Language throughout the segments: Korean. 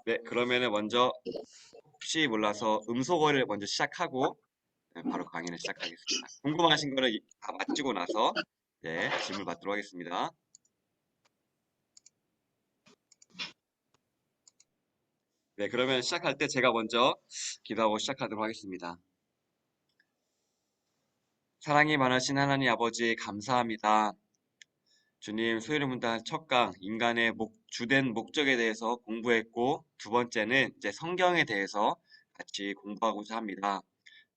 네, 그러면은 먼저 혹시 몰라서 음소거를 먼저 시작하고 네, 바로 강의를 시작하겠습니다. 궁금하신 거를 다 마치고 나서 네, 질문 받도록 하겠습니다. 네, 그러면 시작할 때 제가 먼저 기도하고 시작하도록 하겠습니다. 사랑이 많으신 하나님 아버지 감사합니다. 주님, 소유를 문단 첫 강, 인간의 주된 목적에 대해서 공부했고, 두 번째는 이제 성경에 대해서 같이 공부하고자 합니다.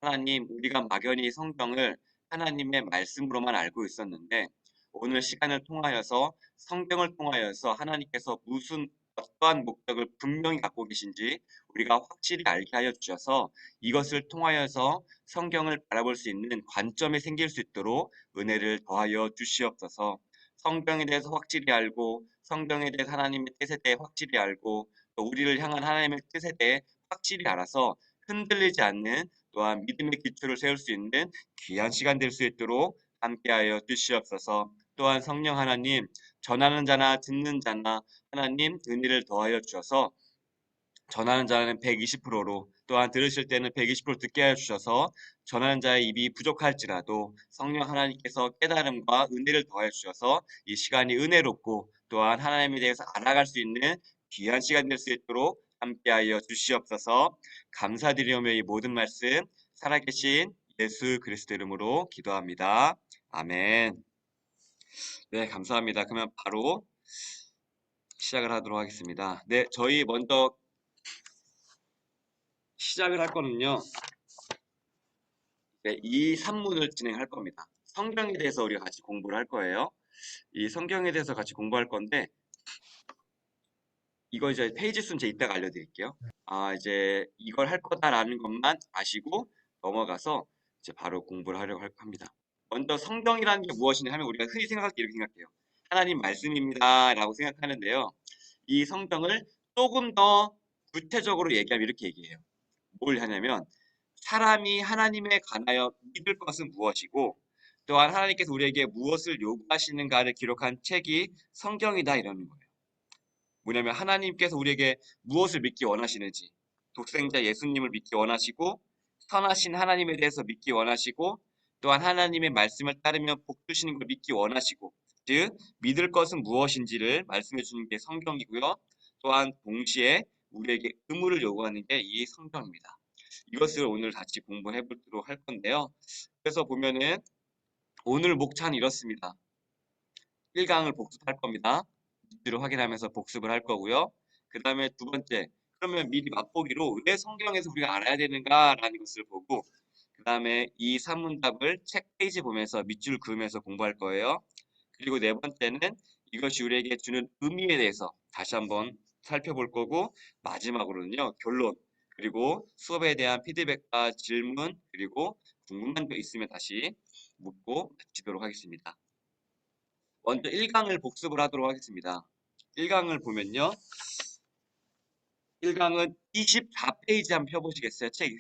하나님, 우리가 막연히 성경을 하나님의 말씀으로만 알고 있었는데, 오늘 시간을 통하여서 성경을 통하여서 하나님께서 어떠한 목적을 분명히 갖고 계신지 우리가 확실히 알게 하여 주셔서 이것을 통하여서 성경을 바라볼 수 있는 관점이 생길 수 있도록 은혜를 더하여 주시옵소서. 성경에 대해서 확실히 알고 성경에 대해서 하나님의 뜻에 대해 확실히 알고 또 우리를 향한 하나님의 뜻에 대해 확실히 알아서 흔들리지 않는 또한 믿음의 기초를 세울 수 있는 귀한 시간 될 수 있도록 함께하여 주시옵소서. 또한 성령 하나님 전하는 자나 듣는 자나 하나님 은혜를 더하여 주셔서 전하는 자는 120%로 또한 들으실 때는 120% 듣게 하여 주셔서 전하는 자의 입이 부족할지라도 성령 하나님께서 깨달음과 은혜를 더하여 주셔서 이 시간이 은혜롭고 또한 하나님에 대해서 알아갈 수 있는 귀한 시간 될 수 있도록 함께하여 주시옵소서. 감사드리오며 이 모든 말씀 살아계신 예수 그리스도 이름으로 기도합니다. 아멘. 네, 감사합니다. 그러면 바로 시작을 하도록 하겠습니다. 네, 저희 먼저 시작을 할 거는요. 네, 이 산문을 진행할 겁니다. 성경에 대해서 우리가 같이 공부를 할 거예요. 이 성경에 대해서 같이 공부할 건데 이거 이제 페이지 수는 제가 이따가 알려드릴게요. 이제 이걸 할 거다라는 것만 아시고 넘어가서 이제 바로 공부를 하려고 합니다. 먼저 성경이라는 게 무엇이냐 하면 우리가 흔히 생각할 때 이렇게 생각해요. 하나님 말씀입니다라고 생각하는데요. 이 성경을 조금 더 구체적으로 얘기하면 이렇게 얘기해요. 뭘 하냐면 사람이 하나님에 관하여 믿을 것은 무엇이고 또한 하나님께서 우리에게 무엇을 요구하시는가를 기록한 책이 성경이다 이러는 거예요. 뭐냐면 하나님께서 우리에게 무엇을 믿기 원하시는지 독생자 예수님을 믿기 원하시고 선하신 하나님에 대해서 믿기 원하시고 또한 하나님의 말씀을 따르면 복 주시는 걸 믿기 원하시고 즉 믿을 것은 무엇인지를 말씀해 주는 게 성경이고요. 또한 동시에 우리에게 의무를 요구하는 게 이 성경입니다. 이것을 오늘 같이 공부해 보도록 할 건데요. 그래서 보면은 오늘 목차는 이렇습니다. 1강을 복습할 겁니다. 밑으로 확인하면서 복습을 할 거고요. 그 다음에 두 번째, 그러면 미리 맛보기로 왜 성경에서 우리가 알아야 되는가라는 것을 보고 그 다음에 이 산문답을 책 페이지 보면서 밑줄 그으면서 공부할 거예요. 그리고 네 번째는 이것이 우리에게 주는 의미에 대해서 다시 한번 살펴볼 거고 마지막으로는요. 결론 그리고 수업에 대한 피드백과 질문 그리고 궁금한 거 있으면 다시 묻고 마치도록 하겠습니다. 먼저 1강을 복습을 하도록 하겠습니다. 1강을 보면요. 1강은 24페이지 한번 펴보시겠어요? 책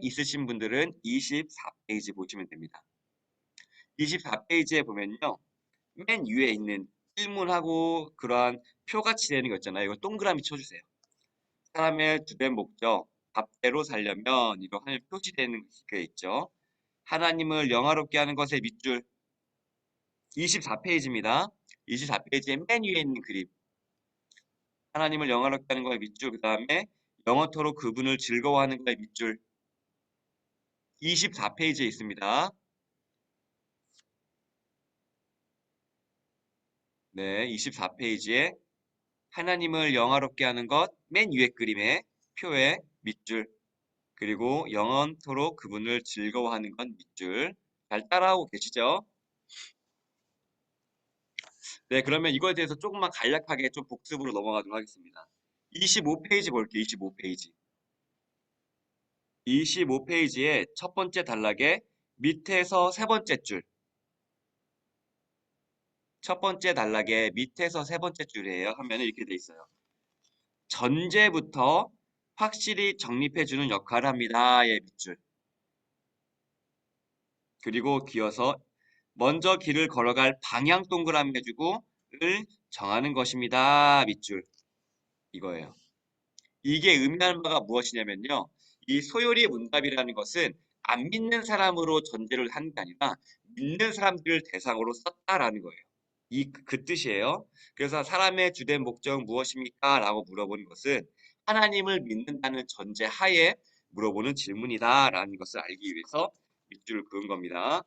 있으신 분들은 24페이지 보시면 됩니다. 24페이지에 보면요. 맨 위에 있는 질문하고 그러한 표같이 되는 거 있잖아요. 이거 동그라미 쳐주세요. 사람의 주된 목적, 밥대로 살려면 이거 하면 표시되는 게 있죠. 하나님을 영화롭게 하는 것의 밑줄 24페이지입니다. 24페이지에 맨 위에 있는 그림 하나님을 영화롭게 하는 거의 밑줄 그 다음에 영원토록 그분을 즐거워하는 거의 밑줄 24페이지에 있습니다. 네, 24페이지에 하나님을 영화롭게 하는 것 맨 위에 그림의 표의 밑줄 그리고 영원토록 그분을 즐거워하는 건 밑줄 잘 따라하고 계시죠? 네, 그러면 이거에 대해서 조금만 간략하게 좀 복습으로 넘어가도록 하겠습니다. 25페이지 볼게요. 25페이지. 25페이지의 첫 번째 단락에 밑에서 세 번째 줄. 첫 번째 단락에 밑에서 세 번째 줄이에요. 하면 이렇게 돼 있어요. 전제부터 확실히 정립해주는 역할을 합니다. 의 밑줄. 그리고 기어서 먼저 길을 걸어갈 방향 동그라미 해주고 을 정하는 것입니다. 밑줄. 이거예요. 이게 의미하는 바가 무엇이냐면요. 이 소요리 문답이라는 것은 안 믿는 사람으로 전제를 한 게 아니라 믿는 사람들을 대상으로 썼다라는 거예요. 그 뜻이에요. 그래서 사람의 주된 목적은 무엇입니까? 라고 물어보는 것은 하나님을 믿는다는 전제 하에 물어보는 질문이다라는 것을 알기 위해서 밑줄을 그은 겁니다.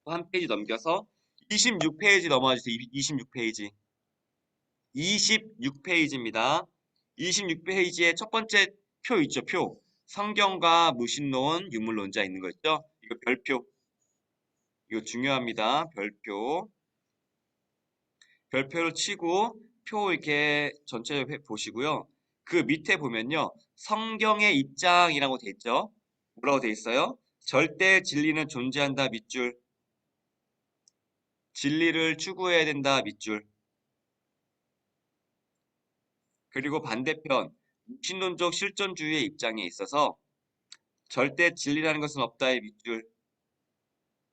한 페이지 넘겨서 26페이지 넘어와 주세요. 26페이지. 26페이지입니다. 26페이지에 첫 번째 표 있죠, 표. 성경과 무신론, 유물론자 있는 거 있죠? 이거 별표. 이거 중요합니다. 별표. 별표를 치고 표 이렇게 전체적으로 보시고요. 그 밑에 보면요. 성경의 입장이라고 돼 있죠? 뭐라고 돼 있어요? 절대 진리는 존재한다 밑줄. 진리를 추구해야 된다 밑줄. 그리고 반대편 무신론적 실존주의의 입장에 있어서 절대 진리라는 것은 없다의 밑줄.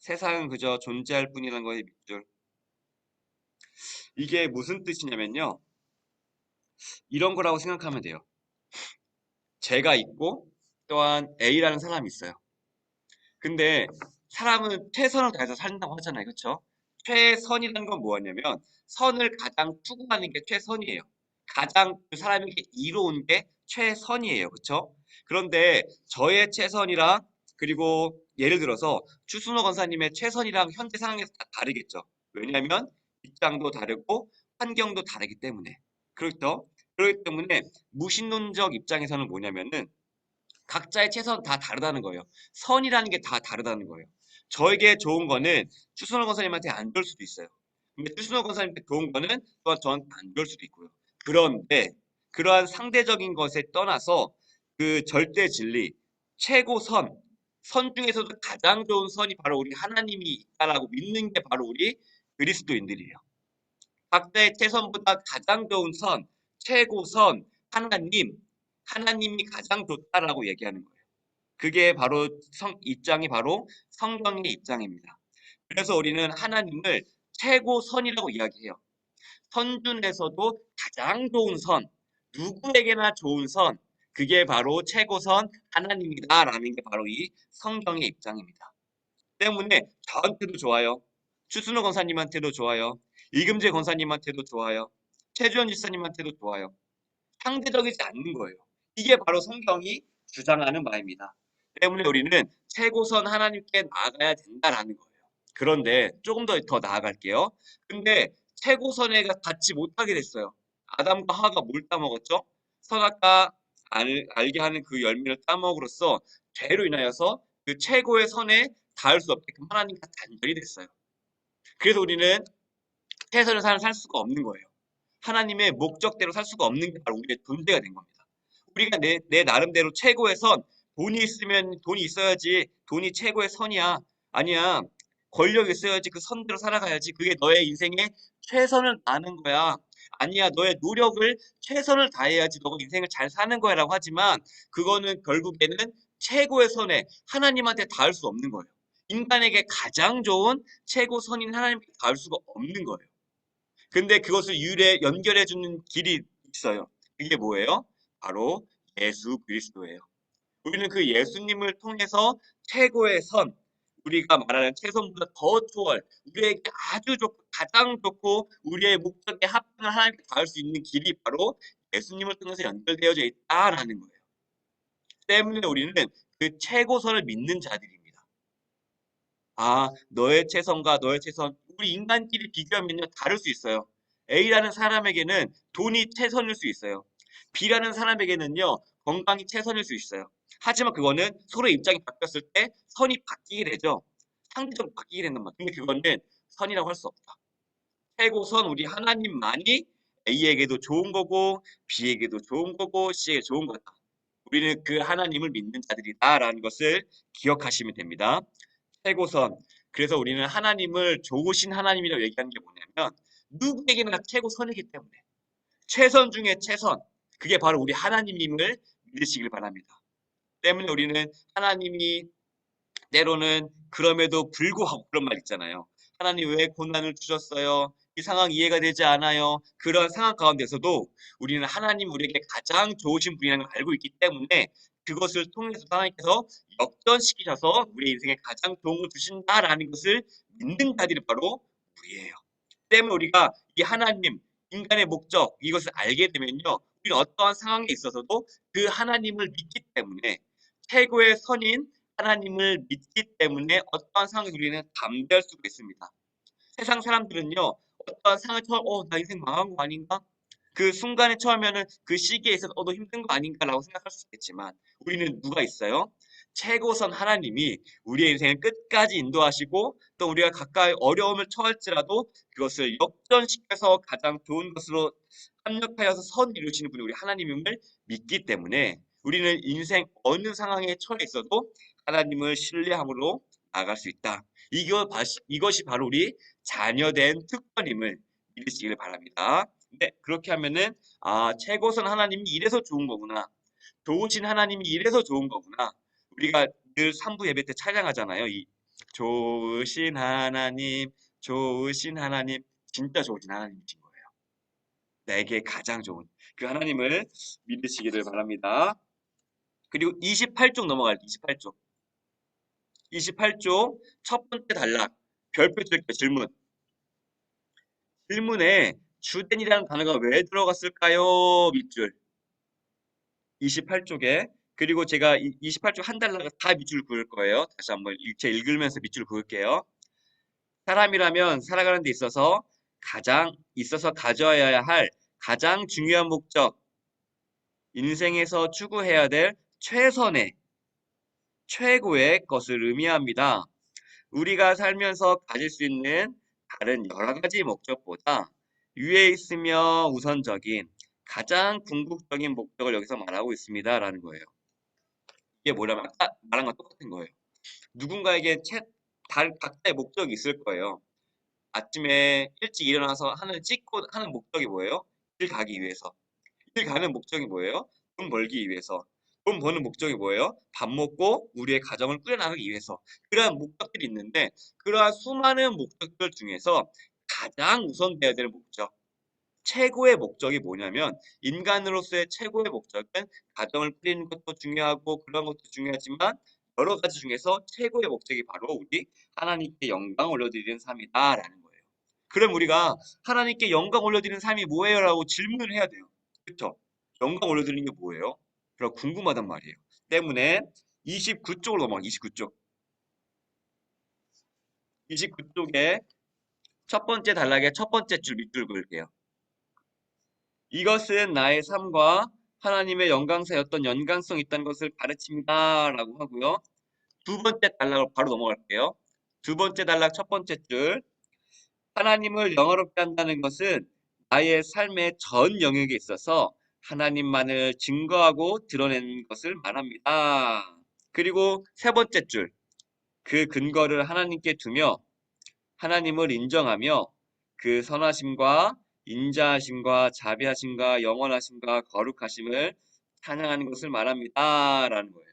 세상은 그저 존재할 뿐이라는 거의 밑줄. 이게 무슨 뜻이냐면요. 이런 거라고 생각하면 돼요. 제가 있고 또한 A라는 사람이 있어요. 근데 사람은 최선을 다해서 산다고 하잖아요. 그렇죠? 최선이라는 건 뭐냐면 선을 가장 추구하는 게 최선이에요. 가장 그 사람에게 이로운 게 최선이에요. 그렇죠? 그런데 저의 최선이랑 그리고 예를 들어서 추순호 권사님의 최선이랑 현재 상황에서 다 다르겠죠. 왜냐하면 입장도 다르고 환경도 다르기 때문에. 그렇죠? 그렇기 때문에 무신론적 입장에서는 뭐냐면은 각자의 최선 다 다르다는 거예요. 선이라는 게 다 다르다는 거예요. 저에게 좋은 거는 추순호 권사님한테 안 좋을 수도 있어요. 근데 추순호 권사님한테 좋은 거는 또한 저한테 안 좋을 수도 있고요. 그런데 그러한 상대적인 것에 떠나서 그 절대 진리, 최고 선 중에서도 가장 좋은 선이 바로 우리 하나님이 있다라고 믿는 게 바로 우리 그리스도인들이에요. 각자의 최선보다 가장 좋은 선, 최고 선, 하나님이 가장 좋다라고 얘기하는 거예요. 그게 바로 입장이 바로 성경의 입장입니다. 그래서 우리는 하나님을 최고선이라고 이야기해요. 선 중에서도 가장 좋은 선, 누구에게나 좋은 선, 그게 바로 최고선 하나님이다라는 게 바로 이 성경의 입장입니다. 때문에 저한테도 좋아요. 추순호 권사님한테도 좋아요. 이금재 권사님한테도 좋아요. 최주현 집사님한테도 좋아요. 상대적이지 않는 거예요. 이게 바로 성경이 주장하는 바입니다. 때문에 우리는 최고선 하나님께 나아가야 된다라는 거예요. 그런데 조금 더 나아갈게요. 근데 최고선에 닿지 못하게 됐어요. 아담과 하와가 뭘 따먹었죠? 선악과 알게 하는 그 열매를 따먹으로써 죄로 인하여서 그 최고의 선에 닿을 수 없게끔 하나님과 단절이 됐어요. 그래서 우리는 최선의 삶을 살 수가 없는 거예요. 하나님의 목적대로 살 수가 없는 게 바로 우리의 존재가 된 겁니다. 우리가 내 나름대로 최고의 선, 돈이 있으면 돈이 있어야지 돈이 최고의 선이야. 아니야. 권력이 있어야지 그 선대로 살아가야지. 그게 너의 인생의 최선을 다하는 거야. 아니야. 너의 노력을 최선을 다해야지 너가 인생을 잘 사는 거야라고 하지만 그거는 결국에는 최고의 선에 하나님한테 닿을 수 없는 거예요. 인간에게 가장 좋은 최고 선인 하나님께 닿을 수가 없는 거예요. 근데 그것을 연결해 주는 길이 있어요. 그게 뭐예요? 바로 예수 그리스도예요. 우리는 그 예수님을 통해서 최고의 선, 우리가 말하는 최선보다 더 초월, 우리에게 아주 좋고 가장 좋고 우리의 목적에 합당한 하나님께 닿을 수 있는 길이 바로 예수님을 통해서 연결되어져 있다라는 거예요. 때문에 우리는 그 최고선을 믿는 자들입니다. 아, 너의 최선과 너의 최선, 우리 인간끼리 비교하면요, 다를 수 있어요. A라는 사람에게는 돈이 최선일 수 있어요. B라는 사람에게는요, 건강이 최선일 수 있어요. 하지만 그거는 서로 입장이 바뀌었을 때 선이 바뀌게 되죠. 상대적으로 바뀌게 된단 말이에요. 근데 그거는 선이라고 할 수 없다. 최고선 우리 하나님만이 A에게도 좋은 거고 B에게도 좋은 거고 C에게 좋은 거다. 우리는 그 하나님을 믿는 자들이다라는 것을 기억하시면 됩니다. 최고선. 그래서 우리는 하나님을 좋으신 하나님이라고 얘기하는 게 뭐냐면 누구에게나 최고선이기 때문에 최선 중에 최선. 그게 바로 우리 하나님임을 믿으시길 바랍니다. 때문에 우리는 하나님이 때로는 그럼에도 불구하고 그런 말 있잖아요. 하나님 왜 고난을 주셨어요? 이 상황 이해가 되지 않아요. 그런 상황 가운데서도 우리는 하나님 우리에게 가장 좋으신 분이라는 걸 알고 있기 때문에 그것을 통해서 하나님께서 역전시키셔서 우리 인생에 가장 좋은 걸 주신다라는 것을 믿는 자들이 바로 우리예요. 때문에 우리가 이 하나님, 인간의 목적 이것을 알게 되면요. 우리는 어떠한 상황에 있어서도 그 하나님을 믿기 때문에 최고의 선인 하나님을 믿기 때문에 어떠한 상황에 우리는 담대할 수가 있습니다. 세상 사람들은요. 어떠한 상황을 처음 나 인생 망한 거 아닌가? 그 순간에 처음에는 그 시기에 있어서 너 힘든 거 아닌가라고 생각할 수 있겠지만 우리는 누가 있어요? 최고선 하나님이 우리의 인생을 끝까지 인도하시고 또 우리가 가까이 어려움을 처할지라도 그것을 역전시켜서 가장 좋은 것으로 합력하여서 선 이루시는 분이 우리 하나님임을 믿기 때문에 우리는 인생 어느 상황에 처해 있어도 하나님을 신뢰함으로 나아갈 수 있다. 이것이 바로 우리 자녀된 특권임을 믿으시기를 바랍니다. 네, 그렇게 하면은 최고선 하나님이 이래서 좋은 거구나. 좋으신 하나님이 이래서 좋은 거구나. 우리가 늘 3부 예배 때 찬양하잖아요. 이 좋으신 하나님, 좋으신 하나님, 진짜 좋으신 하나님이신 거예요. 내게 가장 좋은 그 하나님을 믿으시기를 바랍니다. 그리고 28쪽 넘어갈게요. 28쪽. 28쪽 첫 번째 단락. 별표 칠게요. 질문. 질문에 주된이라는 단어가 왜 들어갔을까요? 밑줄. 28쪽에 그리고 제가 28쪽 한 단락을 다 밑줄 그을 거예요. 다시 한번 일체 읽으면서 밑줄 그을게요. 사람이라면 살아가는 데 있어서 가져야 할 가장 중요한 목적, 인생에서 추구해야 될 최선의 최고의 것을 의미합니다. 우리가 살면서 가질 수 있는 다른 여러 가지 목적보다 위에 있으며 우선적인 가장 궁극적인 목적을 여기서 말하고 있습니다라는 거예요. 이게 뭐냐면 아까 말한 건 똑같은 거예요. 누군가에게 각자의 목적이 있을 거예요. 아침에 일찍 일어나서 하늘 찍고 하는 목적이 뭐예요? 일 가기 위해서. 일 가는 목적이 뭐예요? 돈 벌기 위해서. 돈 버는 목적이 뭐예요? 밥 먹고 우리의 가정을 꾸려나가기 위해서. 그러한 목적들이 있는데 그러한 수많은 목적들 중에서 가장 우선돼야 되는 목적, 최고의 목적이 뭐냐면 인간으로서의 최고의 목적은 가정을 꾸리는 것도 중요하고 그런 것도 중요하지만 여러 가지 중에서 최고의 목적이 바로 우리 하나님께 영광 올려드리는 삶이다라는 거예요. 그럼 우리가 하나님께 영광 올려드리는 삶이 뭐예요? 라고 질문을 해야 돼요. 그렇죠? 영광 올려드리는 게 뭐예요? 그럼 궁금하단 말이에요. 때문에 29쪽으로 넘어가 29쪽. 29쪽에 첫 번째 단락의 첫 번째 줄 밑줄 그을게요. 이것은 나의 삶과 하나님의 영광사였던 연관성이 있다는 것을 가르칩니다. 라고 하고요. 두 번째 단락으로 바로 넘어갈게요. 두 번째 단락 첫 번째 줄. 하나님을 영화롭게 한다는 것은 나의 삶의 전 영역에 있어서 하나님만을 증거하고 드러내는 것을 말합니다. 그리고 세 번째 줄. 그 근거를 하나님께 두며 하나님을 인정하며 그 선하심과 인자하심과 자비하심과 영원하심과 거룩하심을 찬양하는 것을 말합니다. 라는 거예요.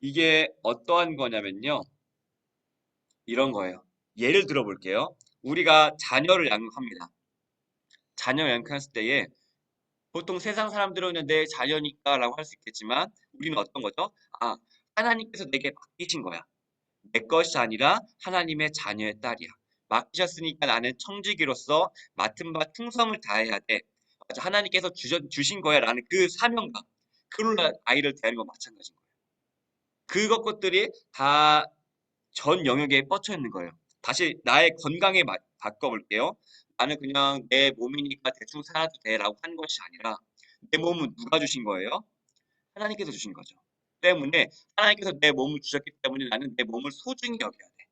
이게 어떠한 거냐면요. 이런 거예요. 예를 들어 볼게요. 우리가 자녀를 양육합니다. 자녀 양육했을 때에 보통 세상 사람들은 그냥 내 자녀니까 라고 할 수 있겠지만 우리는 어떤 거죠? 하나님께서 내게 맡기신 거야. 내 것이 아니라 하나님의 자녀의 딸이야. 맡기셨으니까 나는 청지기로서 맡은 바 충성을 다해야 돼. 맞아, 하나님께서 주신 거야 라는 그 사명감. 그걸로 아이를 대하는 건 마찬가지인 거예요. 그것들이 다 전 영역에 뻗쳐 있는 거예요. 다시 나의 건강에 바꿔볼게요. 나는 그냥 내 몸이니까 대충 살아도 돼라고 하는 것이 아니라 내 몸은 누가 주신 거예요? 하나님께서 주신 거죠. 때문에 하나님께서 내 몸을 주셨기 때문에 나는 내 몸을 소중히 여겨야 돼.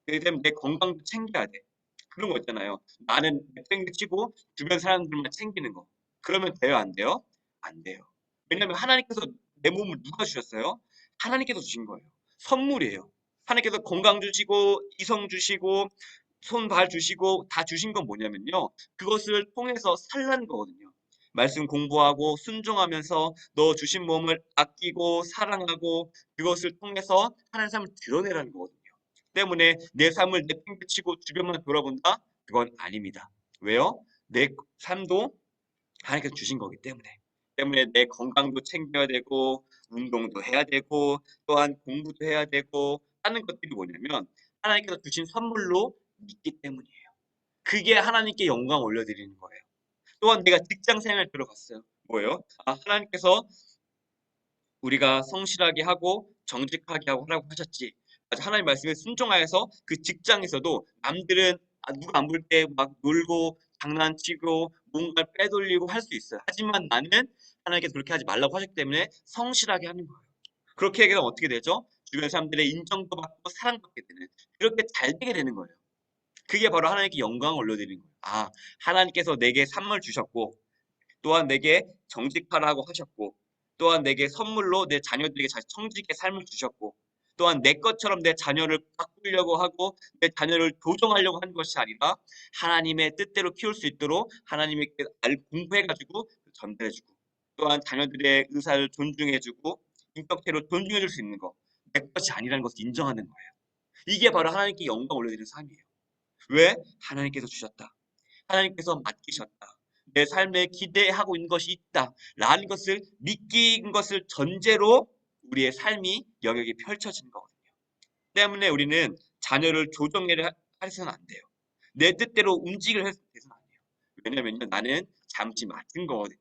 그렇기 때문에 내 건강도 챙겨야 돼. 그런 거 있잖아요. 나는 내팽개치고 주변 사람들만 챙기는 거. 그러면 돼요, 안 돼요? 안 돼요. 왜냐하면 하나님께서 내 몸을 누가 주셨어요? 하나님께서 주신 거예요. 선물이에요. 하나님께서 건강 주시고 이성 주시고 손, 발 주시고 다 주신 건 뭐냐면요. 그것을 통해서 살라는 거거든요. 말씀 공부하고 순종하면서 너 주신 몸을 아끼고 사랑하고 그것을 통해서 하나님 삶을 드러내라는 거거든요. 때문에 내 삶을 내팽개치고 주변만 돌아본다? 그건 아닙니다. 왜요? 내 삶도 하나님께서 주신 거기 때문에. 때문에 내 건강도 챙겨야 되고 운동도 해야 되고 또한 공부도 해야 되고 하는 것들이 뭐냐면 하나님께서 주신 선물로 믿기 때문이에요. 그게 하나님께 영광 올려드리는 거예요. 또한 내가 직장 생활 들어갔어요. 뭐예요? 하나님께서 우리가 성실하게 하고 정직하게 하고 하라고 하셨지. 맞아, 하나님 말씀에 순종하여서 그 직장에서도 남들은 누가 안 볼 때 막 놀고 장난치고 뭔가를 빼돌리고 할 수 있어요. 하지만 나는 하나님께서 그렇게 하지 말라고 하셨기 때문에 성실하게 하는 거예요. 그렇게 하게 되면 어떻게 되죠? 주변 사람들의 인정도 받고 사랑받게 되는 그렇게 잘 되게 되는 거예요. 그게 바로 하나님께 영광을 올려드리는 거예요. 하나님께서 내게 산물 주셨고 또한 내게 정직하라고 하셨고 또한 내게 선물로 내 자녀들에게 청지기의 삶을 주셨고 또한 내 것처럼 내 자녀를 바꾸려고 하고 내 자녀를 교정하려고 하는 것이 아니라 하나님의 뜻대로 키울 수 있도록 하나님께 공부해가지고 전달해주고 또한 자녀들의 의사를 존중해주고 인격체로 존중해줄 수 있는 거 내 것이 아니라는 것을 인정하는 거예요. 이게 바로 하나님께 영광 올려드리는 삶이에요. 왜? 하나님께서 주셨다. 하나님께서 맡기셨다. 내 삶에 기대하고 있는 것이 있다. 라는 것을 믿긴 것을 전제로 우리의 삶이 영역이 펼쳐지는 거거든요. 때문에 우리는 자녀를 조정해를 해서는 안 돼요. 내 뜻대로 움직일 해서는 안 돼요. 왜냐면요. 나는 잠시 맡은 거거든요.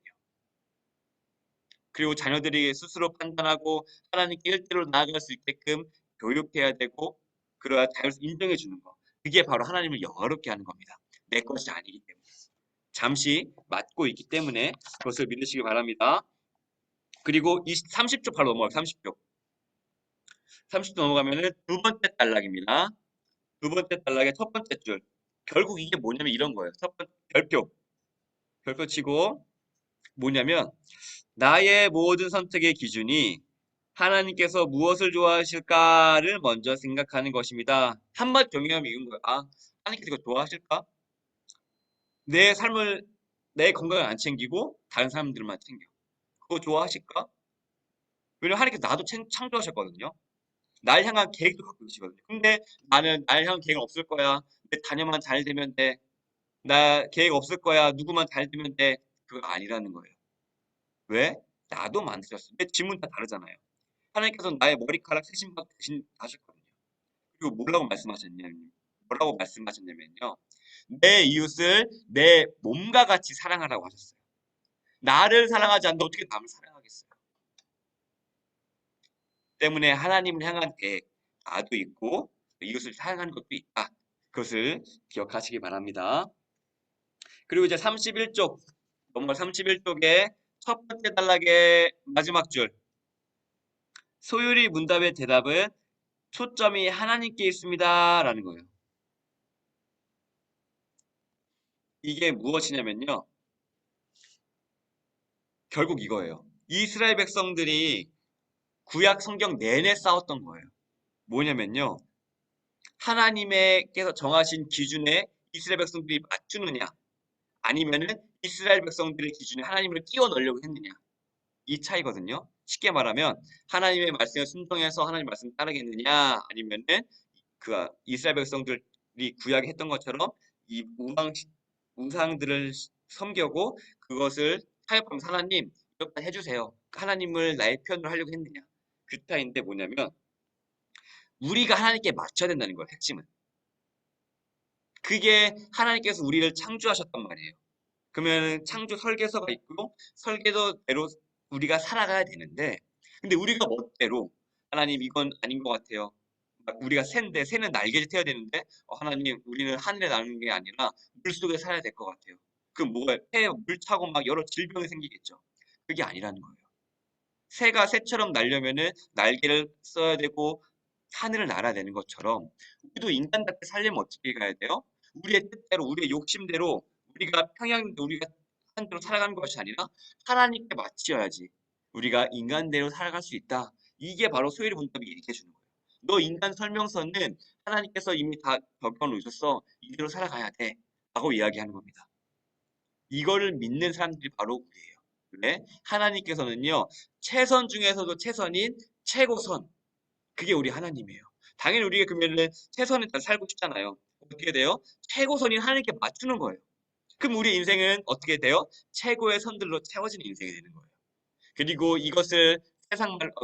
그리고 자녀들이 스스로 판단하고 하나님께 일대로 나아갈 수 있게끔 교육해야 되고 그러야 자율 인정해 주는 거. 그게 바로 하나님을 영화롭게 하는 겁니다. 내 것이 아니기 때문에. 잠시 맡고 있기 때문에 그것을 믿으시기 바랍니다. 그리고 30쪽 바로 넘어가요. 30쪽. 30쪽 넘어가면은 두 번째 단락입니다. 두 번째 단락의 첫 번째 줄. 결국 이게 뭐냐면 이런 거예요. 첫 번째 별표. 별표 치고 뭐냐면 나의 모든 선택의 기준이 하나님께서 무엇을 좋아하실까를 먼저 생각하는 것입니다. 한마디 정리하면 이런 거야. 하나님께서 이거 좋아하실까? 내 삶을 내 건강을 안 챙기고 다른 사람들만 챙겨. 그거 좋아하실까? 왜냐면 하나님께서 나도 창조하셨거든요. 날 향한 계획도 갖고 계시거든요. 근데 나는 날 향한 계획은 없을 거야. 내 자녀만 잘 되면 돼. 나 계획 없을 거야. 누구만 잘 되면 돼. 그거 아니라는 거예요. 왜? 나도 만드셨어. 내 지문 다 다르잖아요. 하나님께서는 나의 머리카락 세심받고 대신 하셨거든요. 그리고 뭐라고 말씀하셨냐면요. 내 이웃을 내 몸과 같이 사랑하라고 하셨어요. 나를 사랑하지 않는데 어떻게 남을 사랑하겠어요? 때문에 하나님을 향한 계획, 나도 있고 이웃을 사랑하는 것도 있다. 그것을 기억하시기 바랍니다. 그리고 이제 31쪽, 넘어 31쪽의 첫 번째 단락의 마지막 줄. 소율이 문답의 대답은 초점이 하나님께 있습니다. 라는 거예요. 이게 무엇이냐면요. 결국 이거예요. 이스라엘 백성들이 구약 성경 내내 싸웠던 거예요. 뭐냐면요. 하나님께서 정하신 기준에 이스라엘 백성들이 맞추느냐 아니면은 이스라엘 백성들의 기준에 하나님을 끼워 넣으려고 했느냐 이 차이거든요. 쉽게 말하면 하나님의 말씀에 순종해서 하나님 말씀 따르겠느냐 아니면은 그 이스라엘 백성들이 구약에 했던 것처럼 이 우상들을 섬겨고 그것을 타협하면서 하나님 이렇게 해주세요. 하나님을 나의 편으로 하려고 했느냐 그 차이인데 뭐냐면 우리가 하나님께 맞춰야 된다는 거예요. 핵심은. 그게 하나님께서 우리를 창조하셨단 말이에요. 그러면 창조 설계서가 있고 설계도대로 우리가 살아가야 되는데 근데 우리가 멋대로 하나님 이건 아닌 것 같아요. 막 우리가 새인데 새는 날개를 펴야 되는데 하나님 우리는 하늘에 나는 게 아니라 물속에 살아야 될 것 같아요. 그럼 뭐가 물 차고 막 여러 질병이 생기겠죠. 그게 아니라는 거예요. 새가 새처럼 날려면은 날개를 써야 되고 하늘을 날아야 되는 것처럼 우리도 인간답게 살려면 어떻게 가야 돼요? 우리의 뜻대로 우리의 욕심대로 우리가 우리가 한 대로 살아가는 것이 아니라 하나님께 맞춰야지 우리가 인간대로 살아갈 수 있다. 이게 바로 소율이 문답이 얘기해 주는 거예요. 너 인간 설명서는 하나님께서 이미 다 적어 놓으셨어. 이대로 살아가야 돼. 라고 이야기하는 겁니다. 이거를 믿는 사람들이 바로 우리예요. 왜? 하나님께서는요. 최선 중에서도 최선인 최고선. 그게 우리 하나님이에요. 당연히 우리가 그러면은 최선을 다 살고 싶잖아요. 어떻게 돼요? 최고선인 하나님께 맞추는 거예요. 그럼 우리 인생은 어떻게 돼요? 최고의 선들로 채워지는 인생이 되는 거예요. 그리고 이것을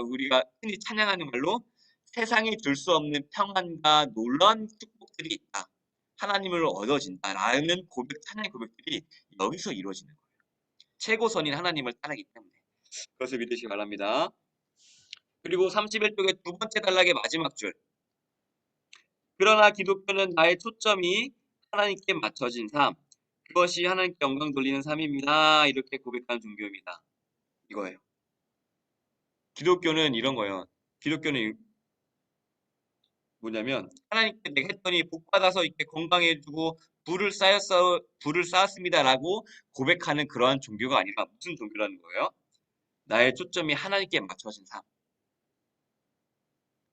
우리가 흔히 찬양하는 말로 세상이 줄 수 없는 평안과 놀라운 축복들이 있다. 하나님을 얻어진다라는 찬양의 고백들이 여기서 이루어지는 거예요. 최고선인 하나님을 따르기 때문에. 그것을 믿으시기 바랍니다. 그리고 31쪽의 두 번째 단락의 마지막 줄. 그러나 기독교는 나의 초점이 하나님께 맞춰진 삶. 그것이 하나님께 영광 돌리는 삶입니다. 이렇게 고백하는 종교입니다. 이거예요. 기독교는 이런 거예요. 기독교는 뭐냐면 하나님께 내가 했더니 복 받아서 이렇게 건강해지고 부를 쌓았습니다라고 고백하는 그러한 종교가 아니라 무슨 종교라는 거예요? 나의 초점이 하나님께 맞춰진 삶.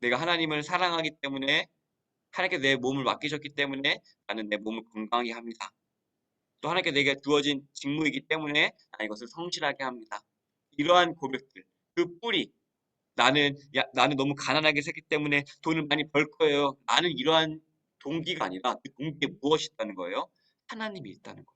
내가 하나님을 사랑하기 때문에 하나님께 내 몸을 맡기셨기 때문에 나는 내 몸을 건강하게 합니다. 또 하나님께 내게 주어진 직무이기 때문에 나는 이것을 성실하게 합니다. 이러한 고백들, 그 뿌리, 나는 너무 가난하게 살기 때문에 돈을 많이 벌 거예요. 나는 이러한 동기가 아니라 그 동기에 무엇이 있다는 거예요? 하나님이 있다는 거예요.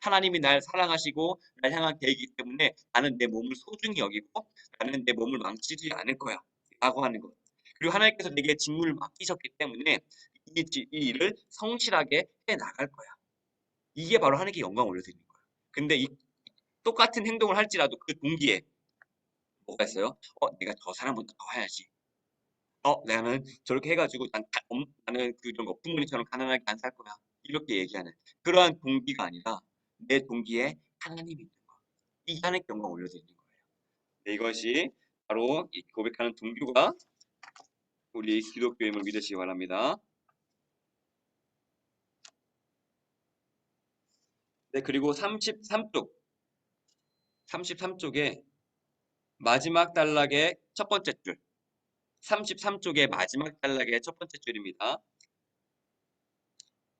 하나님이 날 사랑하시고 날 향한 계획이기 때문에 나는 내 몸을 소중히 여기고 나는 내 몸을 망치지 않을 거야. 라고 하는 것. 그리고 하나님께서 내게 직무를 맡기셨기 때문에 이 일을 성실하게 해 나갈 거야. 이게 바로 하나님께 영광을 올려드리는 거예요. 근데 이 똑같은 행동을 할지라도 그 동기에 뭐가 있어요? 내가 저 사람보다 더 해야지. 나는 저렇게 해가지고 나는 그런 거 부모님처럼 가난하게 안 살 거야. 이렇게 얘기하는 그러한 동기가 아니라 내 동기에 하나님이 있는 거. 이 하나님께 영광 올려드리는 거예요. 네, 이것이 바로 이 고백하는 동기가 우리 기독교임을 믿으시기 바랍니다. 네, 그리고 33쪽에 마지막 단락의 첫 번째 줄. 33쪽의 마지막 단락의 첫 번째 줄입니다.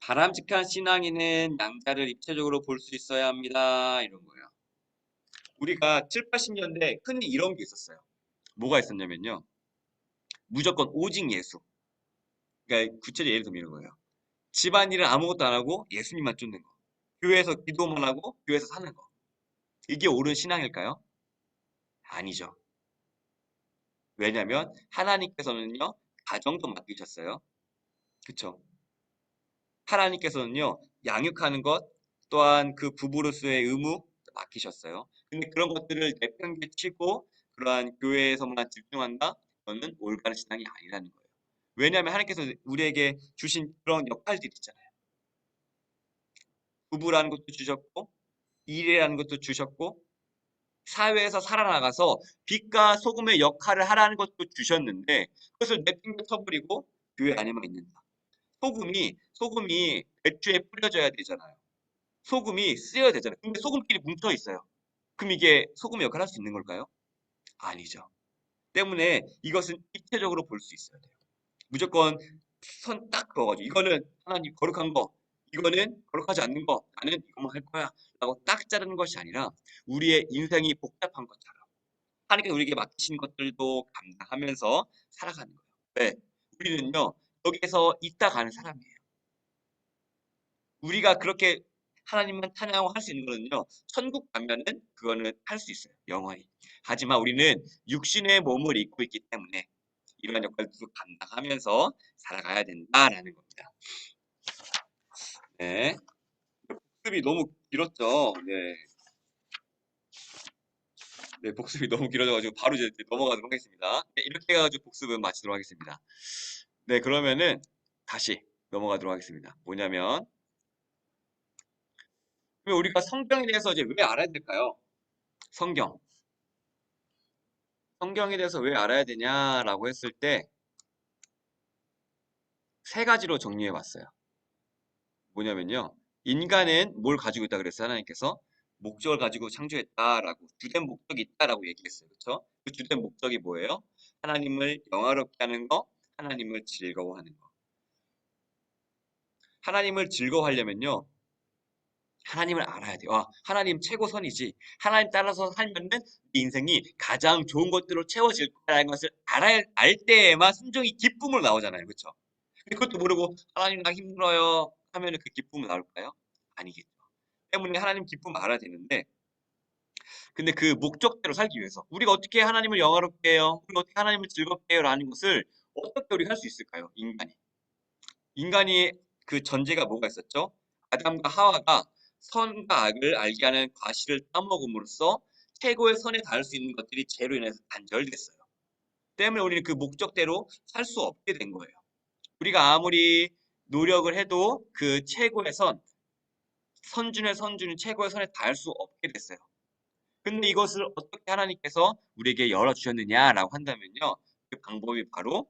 바람직한 신앙인은 양자를 입체적으로 볼 수 있어야 합니다. 이런 거예요. 우리가 7, 80년대 흔히 이런 게 있었어요. 뭐가 있었냐면요. 무조건 오직 예수. 그러니까 구체적으로 예를 들면 이런 거예요. 집안일은 아무것도 안 하고 예수님만 쫓는 거. 교회에서 기도만 하고 교회에서 사는 거. 이게 옳은 신앙일까요? 아니죠. 왜냐하면 하나님께서는요. 가정도 맡기셨어요. 그쵸? 하나님께서는요. 양육하는 것 또한 그 부부로서의 의무 맡기셨어요. 근데 그런 것들을 내팽개치고 그러한 교회에서만 집중한다? 그거는 올바른 신앙이 아니라는 거예요. 왜냐하면 하나님께서 우리에게 주신 그런 역할들이 있잖아요. 부부라는 것도 주셨고 일이라는 것도 주셨고 사회에서 살아나가서 빛과 소금의 역할을 하라는 것도 주셨는데 그것을 내팽개쳐버리고 교회 안에만 있는다. 소금이 배추에 뿌려져야 되잖아요. 소금이 쓰여야 되잖아요. 근데 소금끼리 뭉쳐 있어요. 그럼 이게 소금의 역할을 할 수 있는 걸까요? 아니죠. 때문에 이것은 입체적으로 볼 수 있어야 돼요. 무조건 선 딱 그어가지고 이거는 하나님 거룩한 거, 이거는 거룩하지 않는 거, 나는 이것만 할 거야 라고 딱 자르는 것이 아니라 우리의 인생이 복잡한 것처럼 하나님께서 우리에게 맡기신 것들도 감당하면서 살아가는 거예요. 네, 우리는요 여기에서 있다 가는 사람이에요. 우리가 그렇게 하나님만 찬양하고 할 수 있는 거는요. 천국 가면은 그거는 할 수 있어요. 영원히. 하지만 우리는 육신의 몸을 입고 있기 때문에 이러한 역할도 감당하면서 살아가야 된다라는 겁니다. 네. 복습이 너무 길었죠. 네. 네, 복습이 너무 길어져가지고 바로 이제 넘어가도록 하겠습니다. 네, 이렇게 해가지고 복습은 마치도록 하겠습니다. 네, 그러면은 다시 넘어가도록 하겠습니다. 뭐냐면 우리가 성경에 대해서 이제 왜 알아야 될까요? 성경에 대해서 왜 알아야 되냐라고 했을 때 세 가지로 정리해 봤어요. 뭐냐면요. 인간은 뭘 가지고 있다 그랬어요. 하나님께서 목적을 가지고 창조했다라고 주된 목적이 있다라고 얘기했어요. 그렇죠? 그 주된 목적이 뭐예요? 하나님을 영화롭게 하는 거, 하나님을 즐거워하는 거. 하나님을 즐거워하려면요. 하나님을 알아야 돼요. 하나님 최고선이지. 하나님 따라서 살면은 네 인생이 가장 좋은 것들로 채워질 거라는 것을 알 때에만 순종이 기쁨으로 나오잖아요. 그렇죠? 근데 그것도 모르고 하나님 나 힘들어요 하면은 그 기쁨은 나올까요? 아니겠죠. 때문에 하나님 기쁨 알아야 되는데 근데 그 목적대로 살기 위해서 우리가 어떻게 하나님을 영화롭게 해요? 우리가 어떻게 하나님을 즐겁게 해요라는 것을 어떻게 우리가 할 수 있을까요? 인간이. 인간이 그 전제가 뭐가 있었죠? 아담과 하와가 선과 악을 알게 하는 과실을 따먹음으로써 최고의 선에 닿을 수 있는 것들이 죄로 인해서 단절됐어요. 때문에 우리는 그 목적대로 살 수 없게 된 거예요. 우리가 아무리 노력을 해도 그 최고의 선, 선준의 선준이 최고의 선에 닿을 수 없게 됐어요. 근데 이것을 어떻게 하나님께서 우리에게 열어주셨느냐라고 한다면요. 그 방법이 바로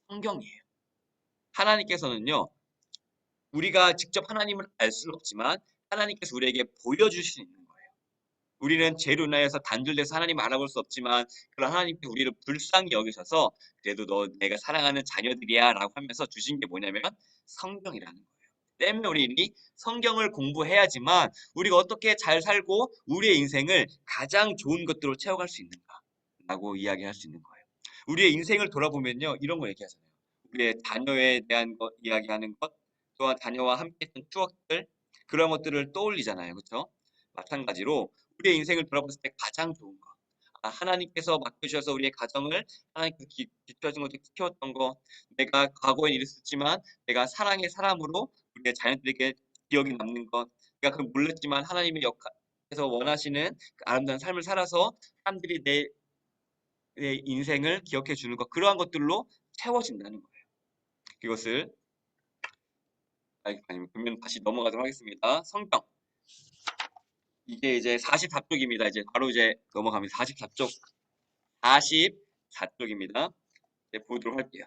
성경이에요. 하나님께서는요. 우리가 직접 하나님을 알 수는 없지만 하나님께서 우리에게 보여줄 수 있는 거예요. 우리는 죄로 인하여서 단절돼서 하나님을 알아볼 수 없지만 그런 하나님께 우리를 불쌍히 여기셔서 그래도 너 내가 사랑하는 자녀들이야 라고 하면서 주신 게 뭐냐면 성경이라는 거예요. 때문에 우리는 성경을 공부해야지만 우리가 어떻게 잘 살고 우리의 인생을 가장 좋은 것들로 채워갈 수 있는가라고 이야기할 수 있는 거예요. 우리의 인생을 돌아보면요. 이런 거 얘기하잖아요. 우리의 자녀에 대한 것 이야기하는 것 또한 자녀와 함께 했던 추억들 그런 것들을 떠올리잖아요. 그렇죠? 마찬가지로 우리의 인생을 돌아봤을 때 가장 좋은 거. 하나님께서 맡겨주셔서 우리의 가정을 하나님께서 비춰준 것들 키웠던 거. 내가 과거에 이랬었지만 내가 사랑의 사람으로 우리의 자녀들에게 기억이 남는 것. 내가 그걸 몰랐지만 하나님의 역할에서 원하시는 그 아름다운 삶을 살아서 사람들이 내 인생을 기억해 주는 것. 그러한 것들로 채워진다는 거예요. 이것을 아니 그러면 다시 넘어가도록 하겠습니다. 성경. 이게 이제 44쪽입니다. 이제 바로 이제 넘어갑니다. 44쪽. 44쪽입니다. 이제 보도록 할게요.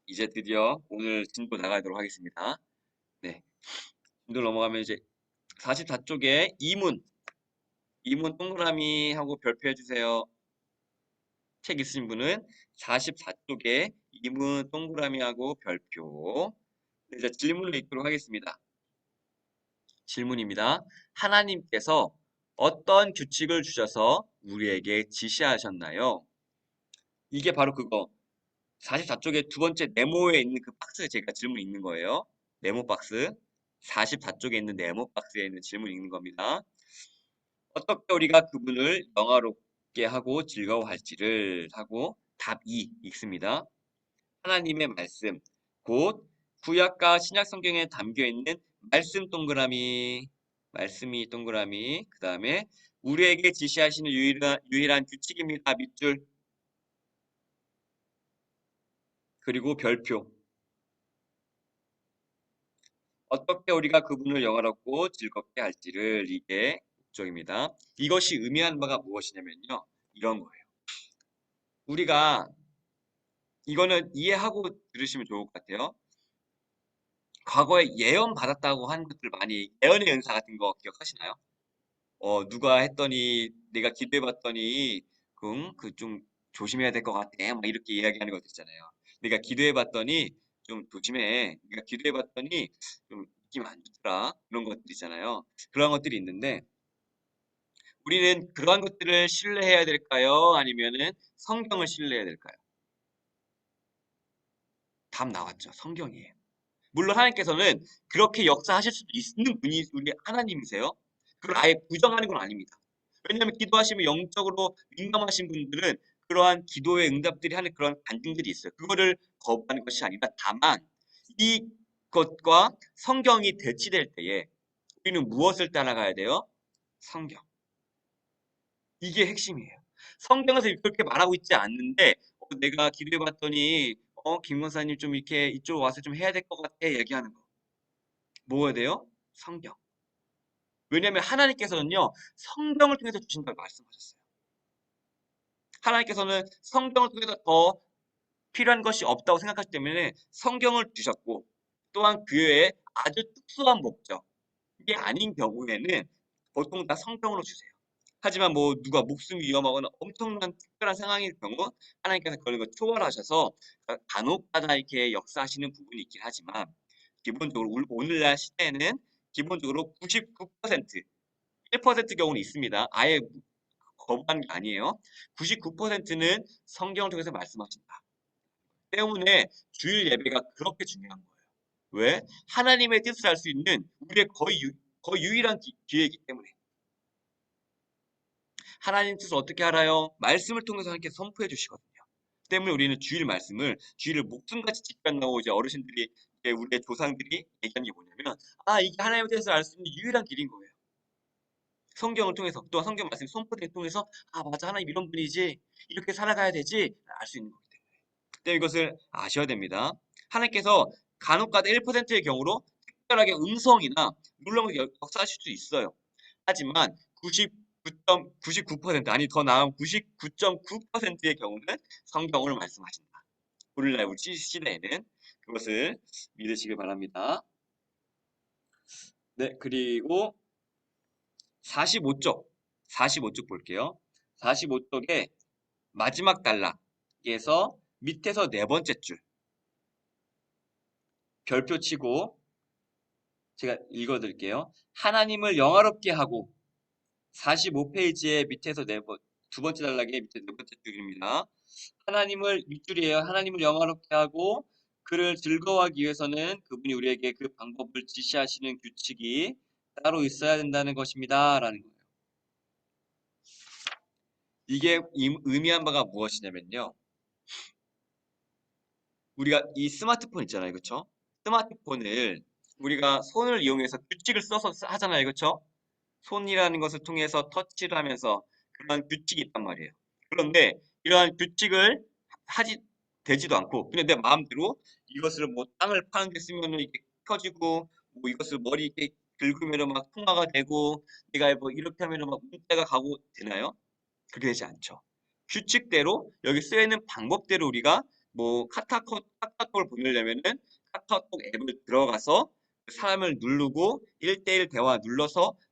이제 드디어 오늘 진도 나가도록 하겠습니다. 네. 진도 넘어가면 이제 44쪽에 이문 동그라미 하고 별표해 주세요. 책 있으신 분은 44쪽에 이문 동그라미 하고 별표. 이제 질문을 읽도록 하겠습니다. 질문입니다. 하나님께서 어떤 규칙을 주셔서 우리에게 지시하셨나요? 이게 바로 그거 44쪽에 두 번째 네모에 있는 그 박스에 제가 질문 읽는 거예요. 네모 박스 44쪽에 있는 네모 박스에 있는 질문 읽는 겁니다. 어떻게 우리가 그분을 영화롭게 하고 즐거워할지를 하고 답 2 읽습니다. 하나님의 말씀 곧 구약과 신약 성경에 담겨 있는 말씀 동그라미 말씀이 동그라미 그 다음에 우리에게 지시하시는 유일한 규칙입니다. 밑줄 그리고 별표 어떻게 우리가 그분을 영화롭고 즐겁게 할지를 이게 목적입니다. 이것이 의미하는 바가 무엇이냐면요. 이런 거예요. 우리가 이거는 이해하고 들으시면 좋을 것 같아요. 과거에 예언 받았다고 하는 것들 많이 예언의 은사 같은 거 기억하시나요? 누가 했더니 내가 기도해 봤더니 그 좀 조심해야 될 것 같아. 막 이렇게 이야기하는 것들 있잖아요. 내가 기도해 봤더니 좀 조심해. 내가 기도해 봤더니 좀 느낌 안 좋더라. 그런 것들 있잖아요. 그런 것들이 있는데 우리는 그러한 것들을 신뢰해야 될까요? 아니면은 성경을 신뢰해야 될까요? 답 나왔죠. 성경이에요. 물론 하나님께서는 그렇게 역사하실 수도 있는 분이 우리 하나님이세요. 그걸 아예 부정하는 건 아닙니다. 왜냐하면 기도하시면 영적으로 민감하신 분들은 그러한 기도의 응답들이 하는 그런 간증들이 있어요. 그거를 거부하는 것이 아니라 다만 이것과 성경이 대치될 때에 우리는 무엇을 따라가야 돼요? 성경. 이게 핵심이에요. 성경에서 그렇게 말하고 있지 않는데 내가 기도해 봤더니 김 권사님 좀 이렇게 이쪽 와서 좀 해야 될 것 같아 얘기하는 거. 뭐가 돼요? 성경. 왜냐하면 하나님께서는요. 성경을 통해서 주신다고 말씀하셨어요. 하나님께서는 성경을 통해서 더 필요한 것이 없다고 생각하기 때문에 성경을 주셨고 또한 그 외에 아주 특수한 목적 이게 아닌 경우에는 보통 다 성경으로 주세요. 하지만 뭐 누가 목숨이 위험하거나 엄청난 특별한 상황일 경우 하나님께서 그런 걸 초월하셔서 간혹가다 이렇게 역사하시는 부분이 있긴 하지만 기본적으로 오늘날 시대에는 기본적으로 99% 1% 경우는 있습니다. 아예 거부하는 게 아니에요. 99%는 성경을 통해서 말씀하신다. 때문에 주일 예배가 그렇게 중요한 거예요. 왜? 하나님의 뜻을 알 수 있는 우리의 거의 유일한 기회이기 때문에. 하나님 뜻을 어떻게 알아요? 말씀을 통해서 하나님께 선포해 주시거든요. 때문에 우리는 주일 말씀을 주일을 목숨같이 지킨다고 이제 어르신들이 이제 우리의 조상들이 얘기한 게 뭐냐면 이게 하나님의 뜻을 알 수 있는 유일한 길인 거예요. 성경을 통해서 또 성경 말씀 선포를 통해서 맞아 하나님 이런 분이지 이렇게 살아가야 되지 알 수 있는 거기 때문에. 때문에 이것을 아셔야 됩니다. 하나님께서 간혹가다 1%의 경우로 특별하게 음성이나 놀라운 역사하실 수 있어요. 하지만 99.99% 아니 더 나은 99.9%의 경우는 성경을 말씀하신다. 오늘날 우리 시대에는 그것을 믿으시길 바랍니다. 네, 그리고 45쪽 볼게요. 45쪽에 마지막 단락에서 밑에서 네 번째 줄 별표 치고 제가 읽어드릴게요. 하나님을 영화롭게 하고 45페이지의 밑에서 두 번째 단락의 밑에 네 번째 줄입니다. 하나님을 밑줄이에요. 하나님을 영화롭게 하고 그를 즐거워하기 위해서는 그분이 우리에게 그 방법을 지시하시는 규칙이 따로 있어야 된다는 것입니다. 라는 거예요. 이게 의미한 바가 무엇이냐면요. 우리가 이 스마트폰 있잖아요. 그쵸? 스마트폰을 우리가 손을 이용해서 규칙을 써서 하잖아요. 그쵸? 손이라는 것을 통해서 터치를 하면서 그런 규칙이 있단 말이에요. 그런데 이러한 규칙을 하지 되지도 않고 그냥 내 마음대로 이것을 뭐 땅을 파는 데 쓰면은 이렇게 켜지고 뭐 이것을 머리 이렇게 긁으면은 막 통화가 되고 내가 뭐 이렇게 하면은 막 문자가 가고 되나요? 그렇게 되지 않죠. 규칙대로 여기 쓰여 있는 방법대로 우리가 뭐 카카오톡을 보내려면은 카카오톡 앱을 들어가서 사람을 누르고 1대1 대화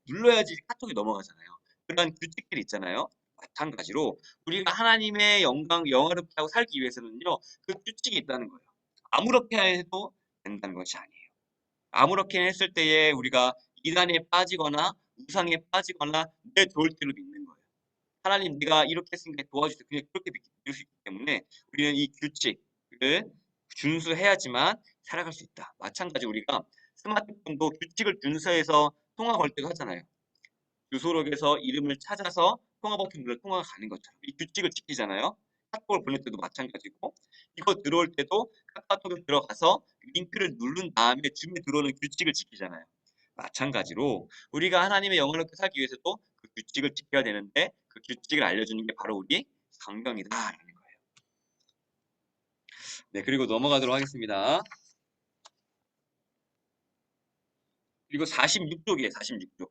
눌러야지 카톡이 넘어가잖아요. 그런 규칙들이 있잖아요. 마찬가지로 우리가 하나님의 영화롭게 하고 살기 위해서는요. 그 규칙이 있다는 거예요. 아무렇게 해도 된다는 것이 아니에요. 아무렇게 했을 때에 우리가 이단에 빠지거나 우상에 빠지거나 내 좋을 대로 믿는 거예요. 하나님 네가 이렇게 했으니까 도와주세요. 그냥 그렇게 믿을 수 있기 때문에 우리는 이 규칙을 준수해야지만 살아갈 수 있다. 마찬가지 우리가 스마트폰도 규칙을 준수해서 통화 걸 때도 하잖아요. 주소록에서 이름을 찾아서 통화 버튼 눌러 통화가 가는 것처럼 이 규칙을 지키잖아요. 카톡을 보낼 때도 마찬가지고 이거 들어올 때도 카카오톡에 들어가서 링크를 누른 다음에 줌에 들어오는 규칙을 지키잖아요. 마찬가지로 우리가 하나님의 영혼을 살기 위해서도 그 규칙을 지켜야 되는데 그 규칙을 알려주는 게 바로 우리 성경이다라는 거예요. 네, 그리고 넘어가도록 하겠습니다. 그리고 46쪽이에요. 46쪽.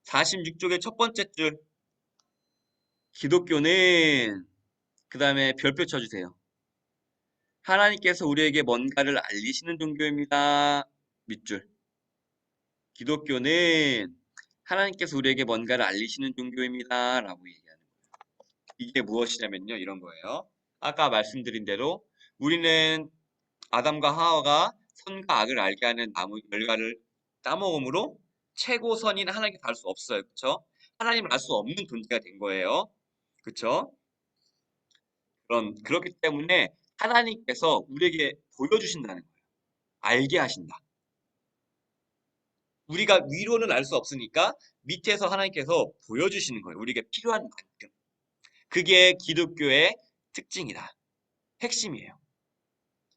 46쪽의 첫 번째 줄 기독교는 그 다음에 별표 쳐주세요. 하나님께서 우리에게 뭔가를 알리시는 종교입니다. 밑줄. 기독교는 하나님께서 우리에게 뭔가를 알리시는 종교입니다. 라고 얘기하는 거예요. 이게 무엇이냐면요. 이런 거예요. 아까 말씀드린 대로 우리는 아담과 하와가 선과 악을 알게 하는 나무 열과를 따먹음으로 최고선인 하나님께 닿을 수 없어요. 그렇죠? 하나님을 알 수 없는 존재가 된 거예요. 그렇죠? 그렇기 때문에 하나님께서 우리에게 보여주신다는 거예요. 알게 하신다. 우리가 위로는 알 수 없으니까 밑에서 하나님께서 보여주시는 거예요. 우리에게 필요한 만큼. 그게 기독교의 특징이다. 핵심이에요.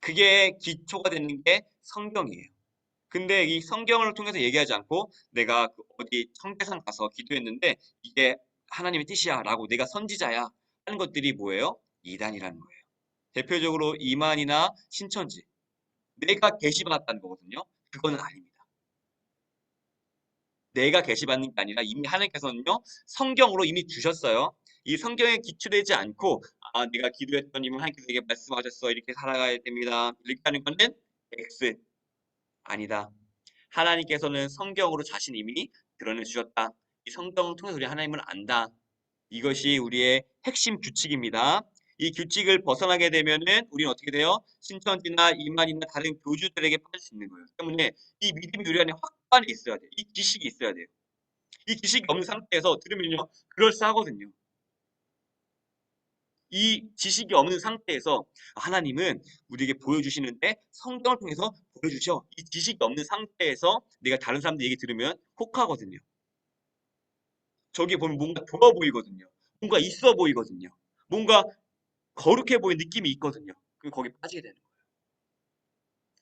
그게 기초가 되는 게 성경이에요. 근데 이 성경을 통해서 얘기하지 않고 내가 어디 청계산 가서 기도했는데 이게 하나님의 뜻이야 라고 내가 선지자야 하는 것들이 뭐예요? 이단이라는 거예요. 대표적으로 이만이나 신천지. 내가 계시받았다는 거거든요. 그거는 아닙니다. 내가 계시받는 게 아니라 이미 하나님께서는요. 성경으로 이미 주셨어요. 이 성경에 기초되지 않고 내가 기도했더니 하나님께서 이게 말씀하셨어. 이렇게 살아가야 됩니다. 이렇게 하는 거는 X. 아니다. 하나님께서는 성경으로 자신 이미 드러내 주셨다. 이 성경을 통해서 우리 하나님을 안다. 이것이 우리의 핵심 규칙입니다. 이 규칙을 벗어나게 되면은 우리는 어떻게 돼요? 신천지나 이만이나 다른 교주들에게 빠질 수 있는 거예요. 때문에 이 믿음이 우리 안에 확 있어야 돼요. 이 지식이 있어야 돼요. 이 지식이 없는 상태에서 들으면요. 그럴싸하거든요. 이 지식이 없는 상태에서 하나님은 우리에게 보여주시는데 성경을 통해서 보여주셔. 이 지식이 없는 상태에서 내가 다른 사람들 얘기 들으면 혹하거든요. 저기 보면 뭔가 좋아 보이거든요. 뭔가 있어 보이거든요. 뭔가 거룩해 보이는 느낌이 있거든요. 그 거기 빠지게 되는 거예요.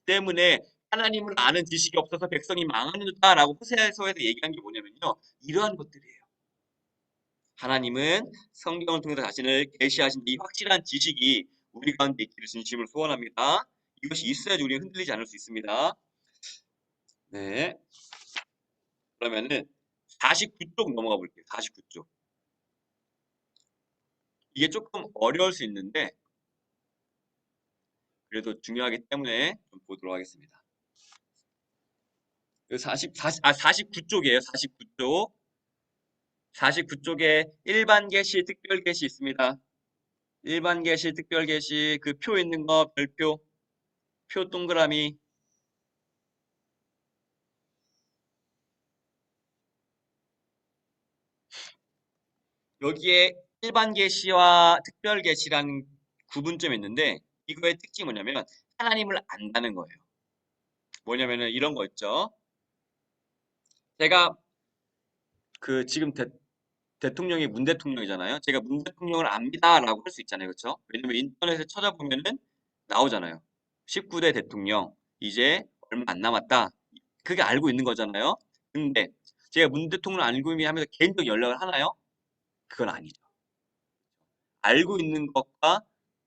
때문에 하나님을 아는 지식이 없어서 백성이 망하는다라고 호세아서에서 얘기한 게 뭐냐면요. 이러한 것들이에요. 하나님은 성경을 통해서 자신을 계시하신 이 확실한 지식이 우리 가운데 있기를 진심으로 소원합니다. 이것이 있어야지 우리는 흔들리지 않을 수 있습니다. 네. 그러면은 49쪽 넘어가 볼게요. 49쪽. 이게 조금 어려울 수 있는데 그래도 중요하기 때문에 좀 보도록 하겠습니다. 49쪽이에요. 49쪽. 49쪽에 일반 계시, 특별 계시 있습니다. 일반 계시, 특별 계시 그 표 있는 거 별표, 표 동그라미. 여기에 일반 계시와 특별 계시라는 구분점이 있는데 이거의 특징이 뭐냐면 하나님을 안다는 거예요. 뭐냐면은 이런 거 있죠. 제가 그 지금 대통령이 문 대통령이잖아요. 제가 문 대통령을 압니다라고 할 수 있잖아요. 그렇죠? 왜냐면 인터넷에 찾아보면은 나오잖아요. 19대 대통령 이제 얼마 안 남았다. 그게 알고 있는 거잖아요. 근데 제가 문 대통령을 알고 있는 하면서 개인적 연락을 하나요? 그건 아니죠. 알고 있는 것과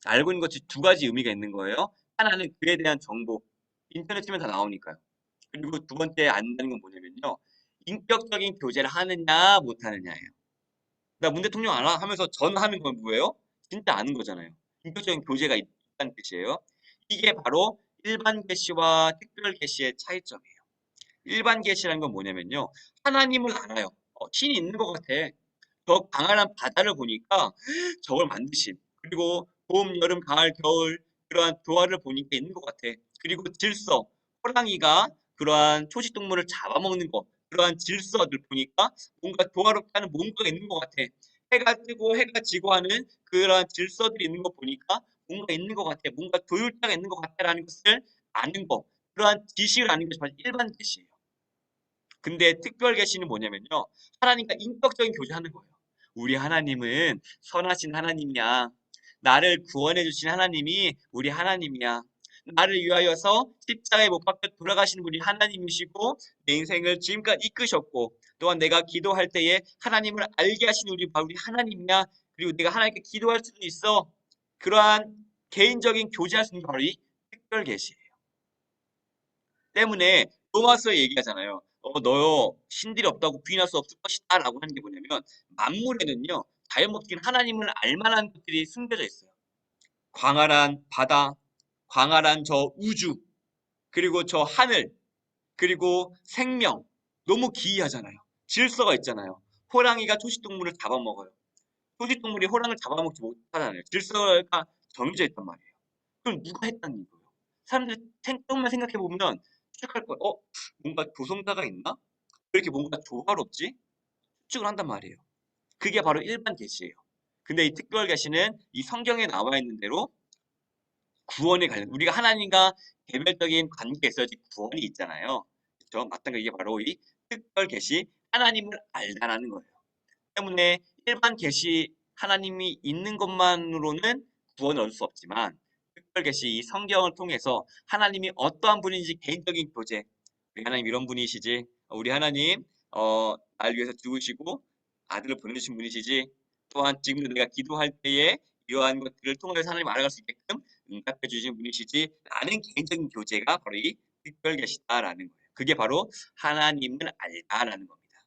알고 있는 것이 두 가지 의미가 있는 거예요. 하나는 그에 대한 정보. 인터넷 치면 다 나오니까요. 그리고 두 번째 안다는 건 뭐냐면요. 인격적인 교제를 하느냐 못 하느냐예요. 나 문 대통령 알아? 하면서 전하는 건 뭐예요? 진짜 아는 거잖아요. 인격적인 교제가 있다는 뜻이에요. 이게 바로 일반 계시와 특별 계시의 차이점이에요. 일반 계시라는 건 뭐냐면요. 하나님을 알아요. 신이 있는 것 같아. 저 광활한 바다를 보니까 저걸 만드신. 그리고 봄, 여름, 가을, 겨울 그러한 조화를 보니까 있는 것 같아. 그리고 질서. 호랑이가 그러한 초식 동물을 잡아먹는 거. 그러한 질서들 보니까 뭔가 조화롭다는 뭔가가 있는 것 같아. 해가 뜨고 해가 지고 하는 그러한 질서들이 있는 거 보니까 뭔가 있는 것 같아. 뭔가 조율자가 있는 것 같다라는 것을 아는 거. 그러한 지식을 아는 것이 바로 일반 계시예요. 근데 특별 계시는 뭐냐면요. 하나님과 인격적인 교제하는 거예요. 우리 하나님은 선하신 하나님이야. 나를 구원해 주신 하나님이 우리 하나님이야. 나를 위하여서 십자가에 못 박혀 돌아가신 분이 하나님이시고 내 인생을 지금까지 이끄셨고 또한 내가 기도할 때에 하나님을 알게 하신 우리 바로 우리 하나님이야. 그리고 내가 하나님께 기도할 수도 있어. 그러한 개인적인 교제할 수 있는 게 바로 이 특별 계시예요. 때문에 로마서에 얘기하잖아요. 너요 신들이 없다고 부인할 수 없을 것이다라고 하는 게 뭐냐면 만물에는요 자연법칙 하나님을 알만한 것들이 숨겨져 있어요. 광활한 바다, 광활한 저 우주, 그리고 저 하늘, 그리고 생명 너무 기이하잖아요. 질서가 있잖아요. 호랑이가 초식동물을 잡아먹어요. 초식동물이 호랑이를 잡아먹지 못하잖아요. 질서가 정해져 있단 말이에요. 그럼 누가 했다는 거예요? 사람들이 조금만 생각해 보면 추측할 거예요. 뭔가 조성자가 있나? 왜 이렇게 뭔가 조화롭지? 추측을 한단 말이에요. 그게 바로 일반 계시예요. 근데 이 특별 계시는 이 성경에 나와 있는 대로 구원에 관련 우리가 하나님과 개별적인 관계에 있어야지 구원이 있잖아요. 그렇죠? 마찬가지 이게 바로 이 특별 계시 하나님을 알다라는 거예요. 때문에 일반 계시 하나님이 있는 것만으로는 구원을 얻을 수 없지만 특별 계시 이 성경을 통해서 하나님이 어떠한 분인지 개인적인 교제 우리 하나님 이런 분이시지 우리 하나님 날 위해서 죽으시고 아들을 보내주신 분이시지 또한 지금도 내가 기도할 때에 이러한 것들을 통해서 하나님 알아갈 수 있게끔 응답해 주신 분이시지 라는 개인적인 교제가 바로 이 특별 계시다라는 거예요. 그게 바로 하나님을 알다라는 겁니다.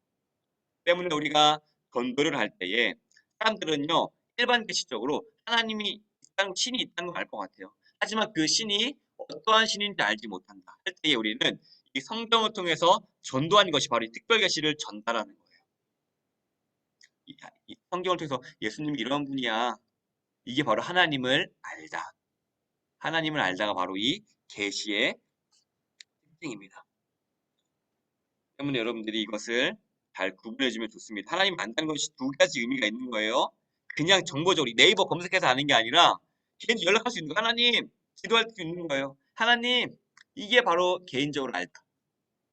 때문에 우리가 전도를 할 때에 사람들은요 일반 계시적으로 하나님이 있다는 신이 있다는 걸 알 것 같아요. 하지만 그 신이 어떠한 신인지 알지 못한다 할 때에 우리는 이 성경을 통해서 전도하는 것이 바로 이 특별 계시를 전달하는 거예요. 이 성경을 통해서 예수님이 이런 분이야. 이게 바로 하나님을 알다. 하나님을 알다가 바로 이 계시의 특징입니다. 때문에 여러분들이 이것을 잘 구분해 주면 좋습니다. 하나님 안다는 것이 두 가지 의미가 있는 거예요. 그냥 정보적으로 네이버 검색해서 아는 게 아니라 개인적으로 연락할 수 있는 거예요. 하나님, 기도할 수 있는 거예요. 하나님, 이게 바로 개인적으로 알다.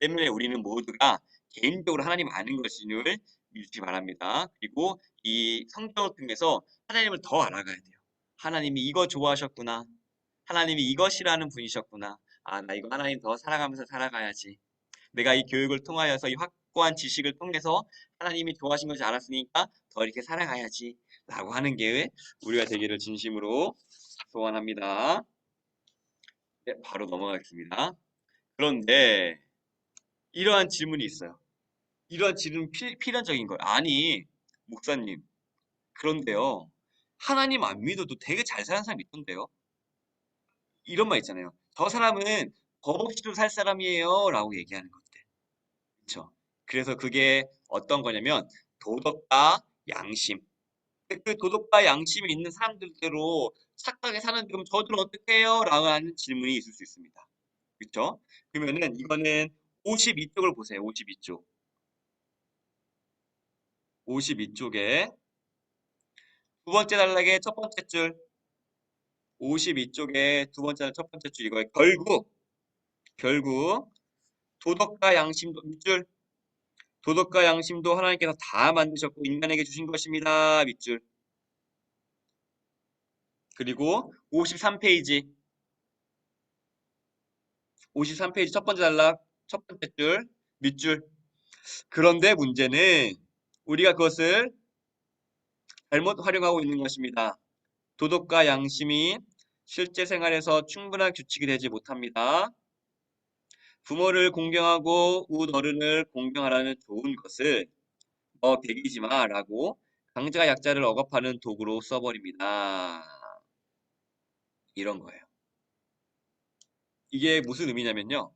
때문에 우리는 모두가 개인적으로 하나님 아는 것임을 믿으시기 바랍니다. 그리고 이 성경을 통해서 하나님을 더 알아가야 돼요. 하나님이 이거 좋아하셨구나. 하나님이 이거 싫어하는 분이셨구나. 아, 나 이거 하나님 더 사랑하면서 살아가야지. 내가 이 교육을 통하여서 이 확고한 지식을 통해서 하나님이 좋아하신 것을 알았으니까 더 이렇게 살아가야지. 라고 하는 게 우리가 되기를 진심으로 소원합니다. 네, 바로 넘어가겠습니다. 그런데 이러한 질문이 있어요. 이러한 질문 필연적인 거예요. 아니, 목사님. 그런데요. 하나님 안 믿어도 되게 잘 사는 사람 있던데요. 이런 말 있잖아요. 저 사람은 법 없이도 살 사람이에요. 라고 얘기하는 것들. 그렇죠. 그래서 그게 어떤 거냐면 도덕과 양심. 근데 그 도덕과 양심이 있는 사람들대로 착하게 사는데 그럼 저들은 어떻게 해요? 라고 하는 질문이 있을 수 있습니다. 그렇죠? 그러면은 이거는 52쪽을 보세요. 52쪽. 52쪽에 두 번째 단락의 첫 번째 줄. 52쪽에 두 번째 첫 번째 줄 이거예요. 결국 도덕과 양심도 밑줄. 도덕과 양심도 하나님께서 다 만드셨고 인간에게 주신 것입니다. 밑줄. 그리고 53페이지. 53페이지 첫 번째 단락 첫 번째 줄 밑줄. 그런데 문제는 우리가 그것을 잘못 활용하고 있는 것입니다. 도덕과 양심이 실제 생활에서 충분한 규칙이 되지 못합니다. 부모를 공경하고 웃어른을 공경하라는 좋은 것을 너 베기지 마라고 강자가 약자를 억압하는 도구로 써버립니다. 이런 거예요. 이게 무슨 의미냐면요.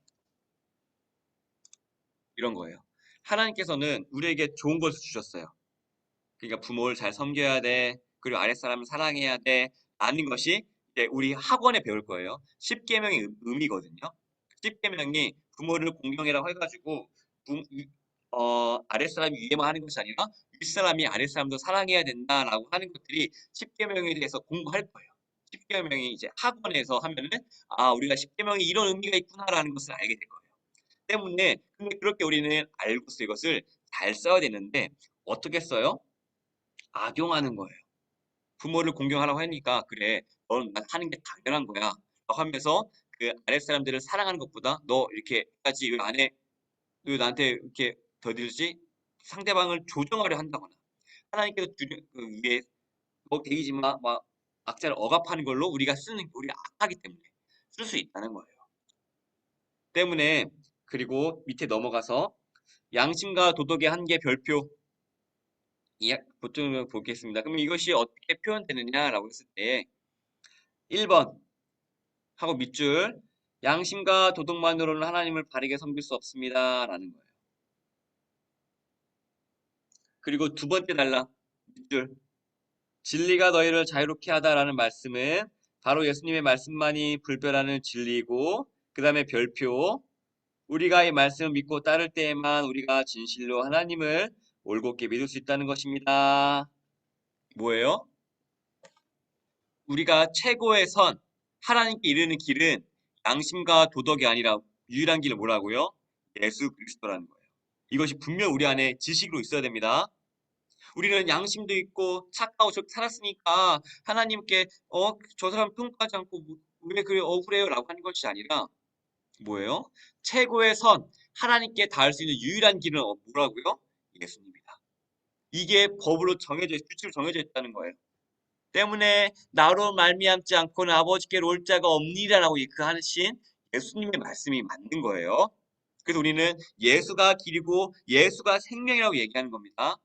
이런 거예요. 하나님께서는 우리에게 좋은 것을 주셨어요. 그러니까 부모를 잘 섬겨야 돼. 그리고 아랫사람을 사랑해야 돼. 라는 것이 이제 우리 학원에 배울 거예요. 10계명의 의미거든요. 10계명이 부모를 공경해라고 해가지고 아랫사람이 위에만 하는 것이 아니라 윗사람이 아랫사람도 사랑해야 된다라고 하는 것들이 10계명에 대해서 공부할 거예요. 10계명이 이제 학원에서 하면은 아 우리가 10계명이 이런 의미가 있구나라는 것을 알게 될 거예요. 때문에 근데 그렇게 우리는 알고서 이것을 잘 써야 되는데 어떻게 써요? 악용하는 거예요. 부모를 공경하라고 하니까 그래, 넌 하는 게 당연한 거야. 라고 하면서 그 아랫사람들을 사랑하는 것보다 너 이렇게까지 왜 안 해? 왜 나한테 이렇게 더들지? 상대방을 조정하려 한다거나 하나님께서 그 위에 뭐 개이지 마, 막 악자를 억압하는 걸로 우리가 쓰는 우리 악하기 때문에 쓸 수 있다는 거예요. 때문에 그리고 밑에 넘어가서 양심과 도덕의 한계 별표 보통을 보겠습니다. 그럼 이것이 어떻게 표현되느냐라고 했을 때 1번 하고 밑줄 양심과 도덕만으로는 하나님을 바르게 섬길 수 없습니다. 라는 거예요. 그리고 두 번째 단락 밑줄 진리가 너희를 자유롭게 하다라는 말씀은 바로 예수님의 말씀만이 불변하는 진리이고 그 다음에 별표 우리가 이 말씀을 믿고 따를 때에만 우리가 진실로 하나님을 올곧게 믿을 수 있다는 것입니다. 뭐예요? 우리가 최고의 선, 하나님께 이르는 길은 양심과 도덕이 아니라 유일한 길은 뭐라고요? 예수 그리스도라는 거예요. 이것이 분명 우리 안에 지식으로 있어야 됩니다. 우리는 양심도 있고 착하고 살았으니까 하나님께 저 사람 평가하지 않고 왜 그래 억울해요? 라고 하는 것이 아니라 뭐예요? 최고의 선, 하나님께 닿을 수 있는 유일한 길은 뭐라고요? 예수님이다. 이게 법으로 정해져 규칙으로 정해져 있다는 거예요. 때문에 나로 말미암지 않고는 아버지께로 올 자가 없니라라고 그 하신 예수님의 말씀이 맞는 거예요. 그래서 우리는 예수가 길이고 예수가 생명이라고 얘기하는 겁니다.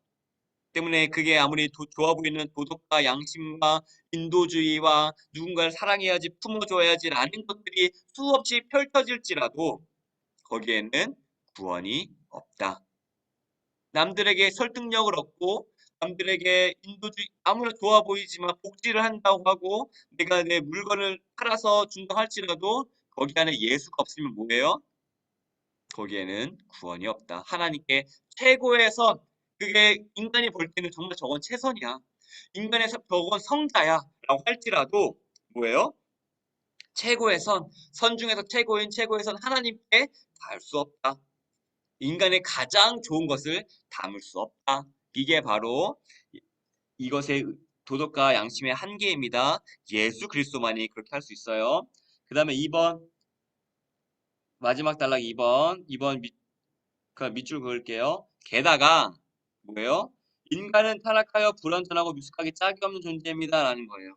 때문에 그게 아무리 좋아 보이는 도덕과 양심과 인도주의와 누군가를 사랑해야지 품어줘야지라는 것들이 수없이 펼쳐질지라도 거기에는 구원이 없다. 남들에게 설득력을 얻고 남들에게 인도주의 아무나 좋아 보이지만 복지를 한다고 하고 내가 내 물건을 팔아서 준다 할지라도 거기 안에 예수가 없으면 뭐예요? 거기에는 구원이 없다. 하나님께 최고의 선 그게 인간이 볼 때는 정말 저건 최선이야. 인간의 덕은 성자야라고 할지라도 뭐예요? 최고의 선 중에서 최고인 최고의 선 하나님께 닿을 수 없다. 인간의 가장 좋은 것을 담을 수 없다. 이게 바로 이것의 도덕과 양심의 한계입니다. 예수 그리스도만이 그렇게 할 수 있어요. 그 다음에 2번 마지막 단락 2번 그 밑줄 그을게요. 게다가 뭐예요? 인간은 타락하여 불완전하고 미숙하게 짝이 없는 존재입니다. 라는 거예요.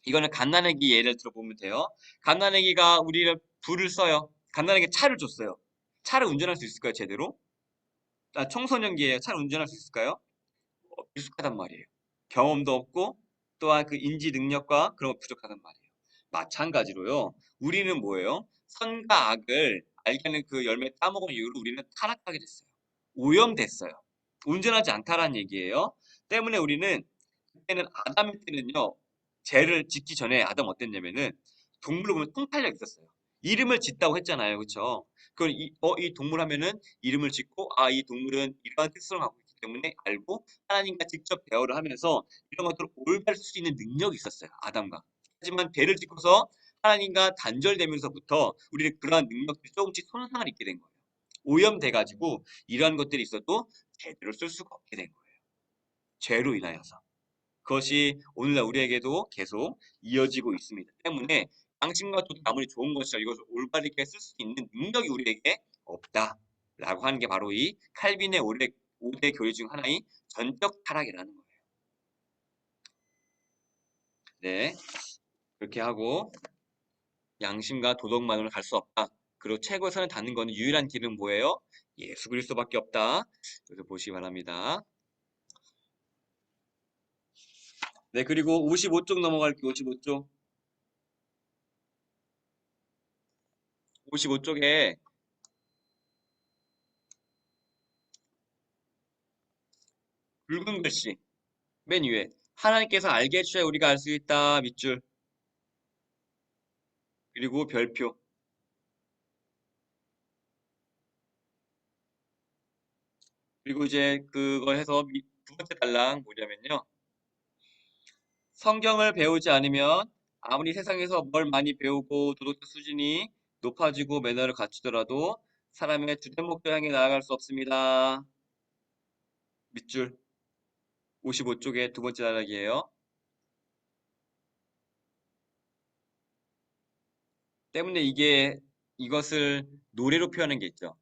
이거는 갓난아기 예를 들어보면 돼요. 갓난아기가 우리를 불을 써요. 갓난아기 차를 줬어요. 차를 운전할 수 있을까요, 제대로? 청소년기예요. 차를 운전할 수 있을까요? 미숙하단 말이에요. 경험도 없고 또한 그 인지 능력과 그런 거 부족하단 말이에요. 마찬가지로요. 우리는 뭐예요? 선과 악을 알게 하는 그 열매 따먹은 이후로 우리는 타락하게 됐어요. 오염됐어요. 온전하지 않다라는 얘기예요. 때문에 우리는 그때는 아담일 때는요. 죄를 짓기 전에 아담 어땠냐면은 동물을 보면 통탄력 있었어요. 이름을 짓다고 했잖아요. 그렇죠? 이 동물 하면은 이름을 짓고 이 동물은 이러한 특성을 갖고 있기 때문에 알고 하나님과 직접 대화를 하면서 이런 것들을 올바를 쓸 수 있는 능력이 있었어요. 아담과. 하지만 죄를 짓고서 하나님과 단절되면서부터 우리는 그러한 능력들이 조금씩 손상을 입게 된 거예요. 오염돼가지고 이러한 것들이 있어도 제대로 쓸 수가 없게 된 거예요. 죄로 인하여서. 그것이 오늘날 우리에게도 계속 이어지고 있습니다. 때문에 양심과 도덕이 아무리 좋은 것이라 이것을 올바르게 쓸 수 있는 능력이 우리에게 없다라고 하는 게 바로 이 칼빈의 5대 교리 중 하나인 전적 타락이라는 거예요. 네, 그렇게 하고 양심과 도덕만으로 갈 수 없다. 그리고 최고의 선을 닿는 것은 유일한 길은 뭐예요? 예수 그리스도밖에 없다. 그래서 보시기 바랍니다. 네, 그리고 55쪽 넘어갈게요. 55쪽. 55쪽에 붉은 글씨 맨 위에 하나님께서 알게 해주셔야 우리가 알 수 있다 밑줄 그리고 별표 그리고 이제 그걸 해서 두 번째 달랑 뭐냐면요 성경을 배우지 않으면 아무리 세상에서 뭘 많이 배우고 도덕적 수준이 높아지고 매너를 갖추더라도 사람의 주된 목표 향해 나아갈 수 없습니다. 밑줄 55쪽의 두 번째 단락이에요. 때문에 이것을 노래로 표현한 게 있죠.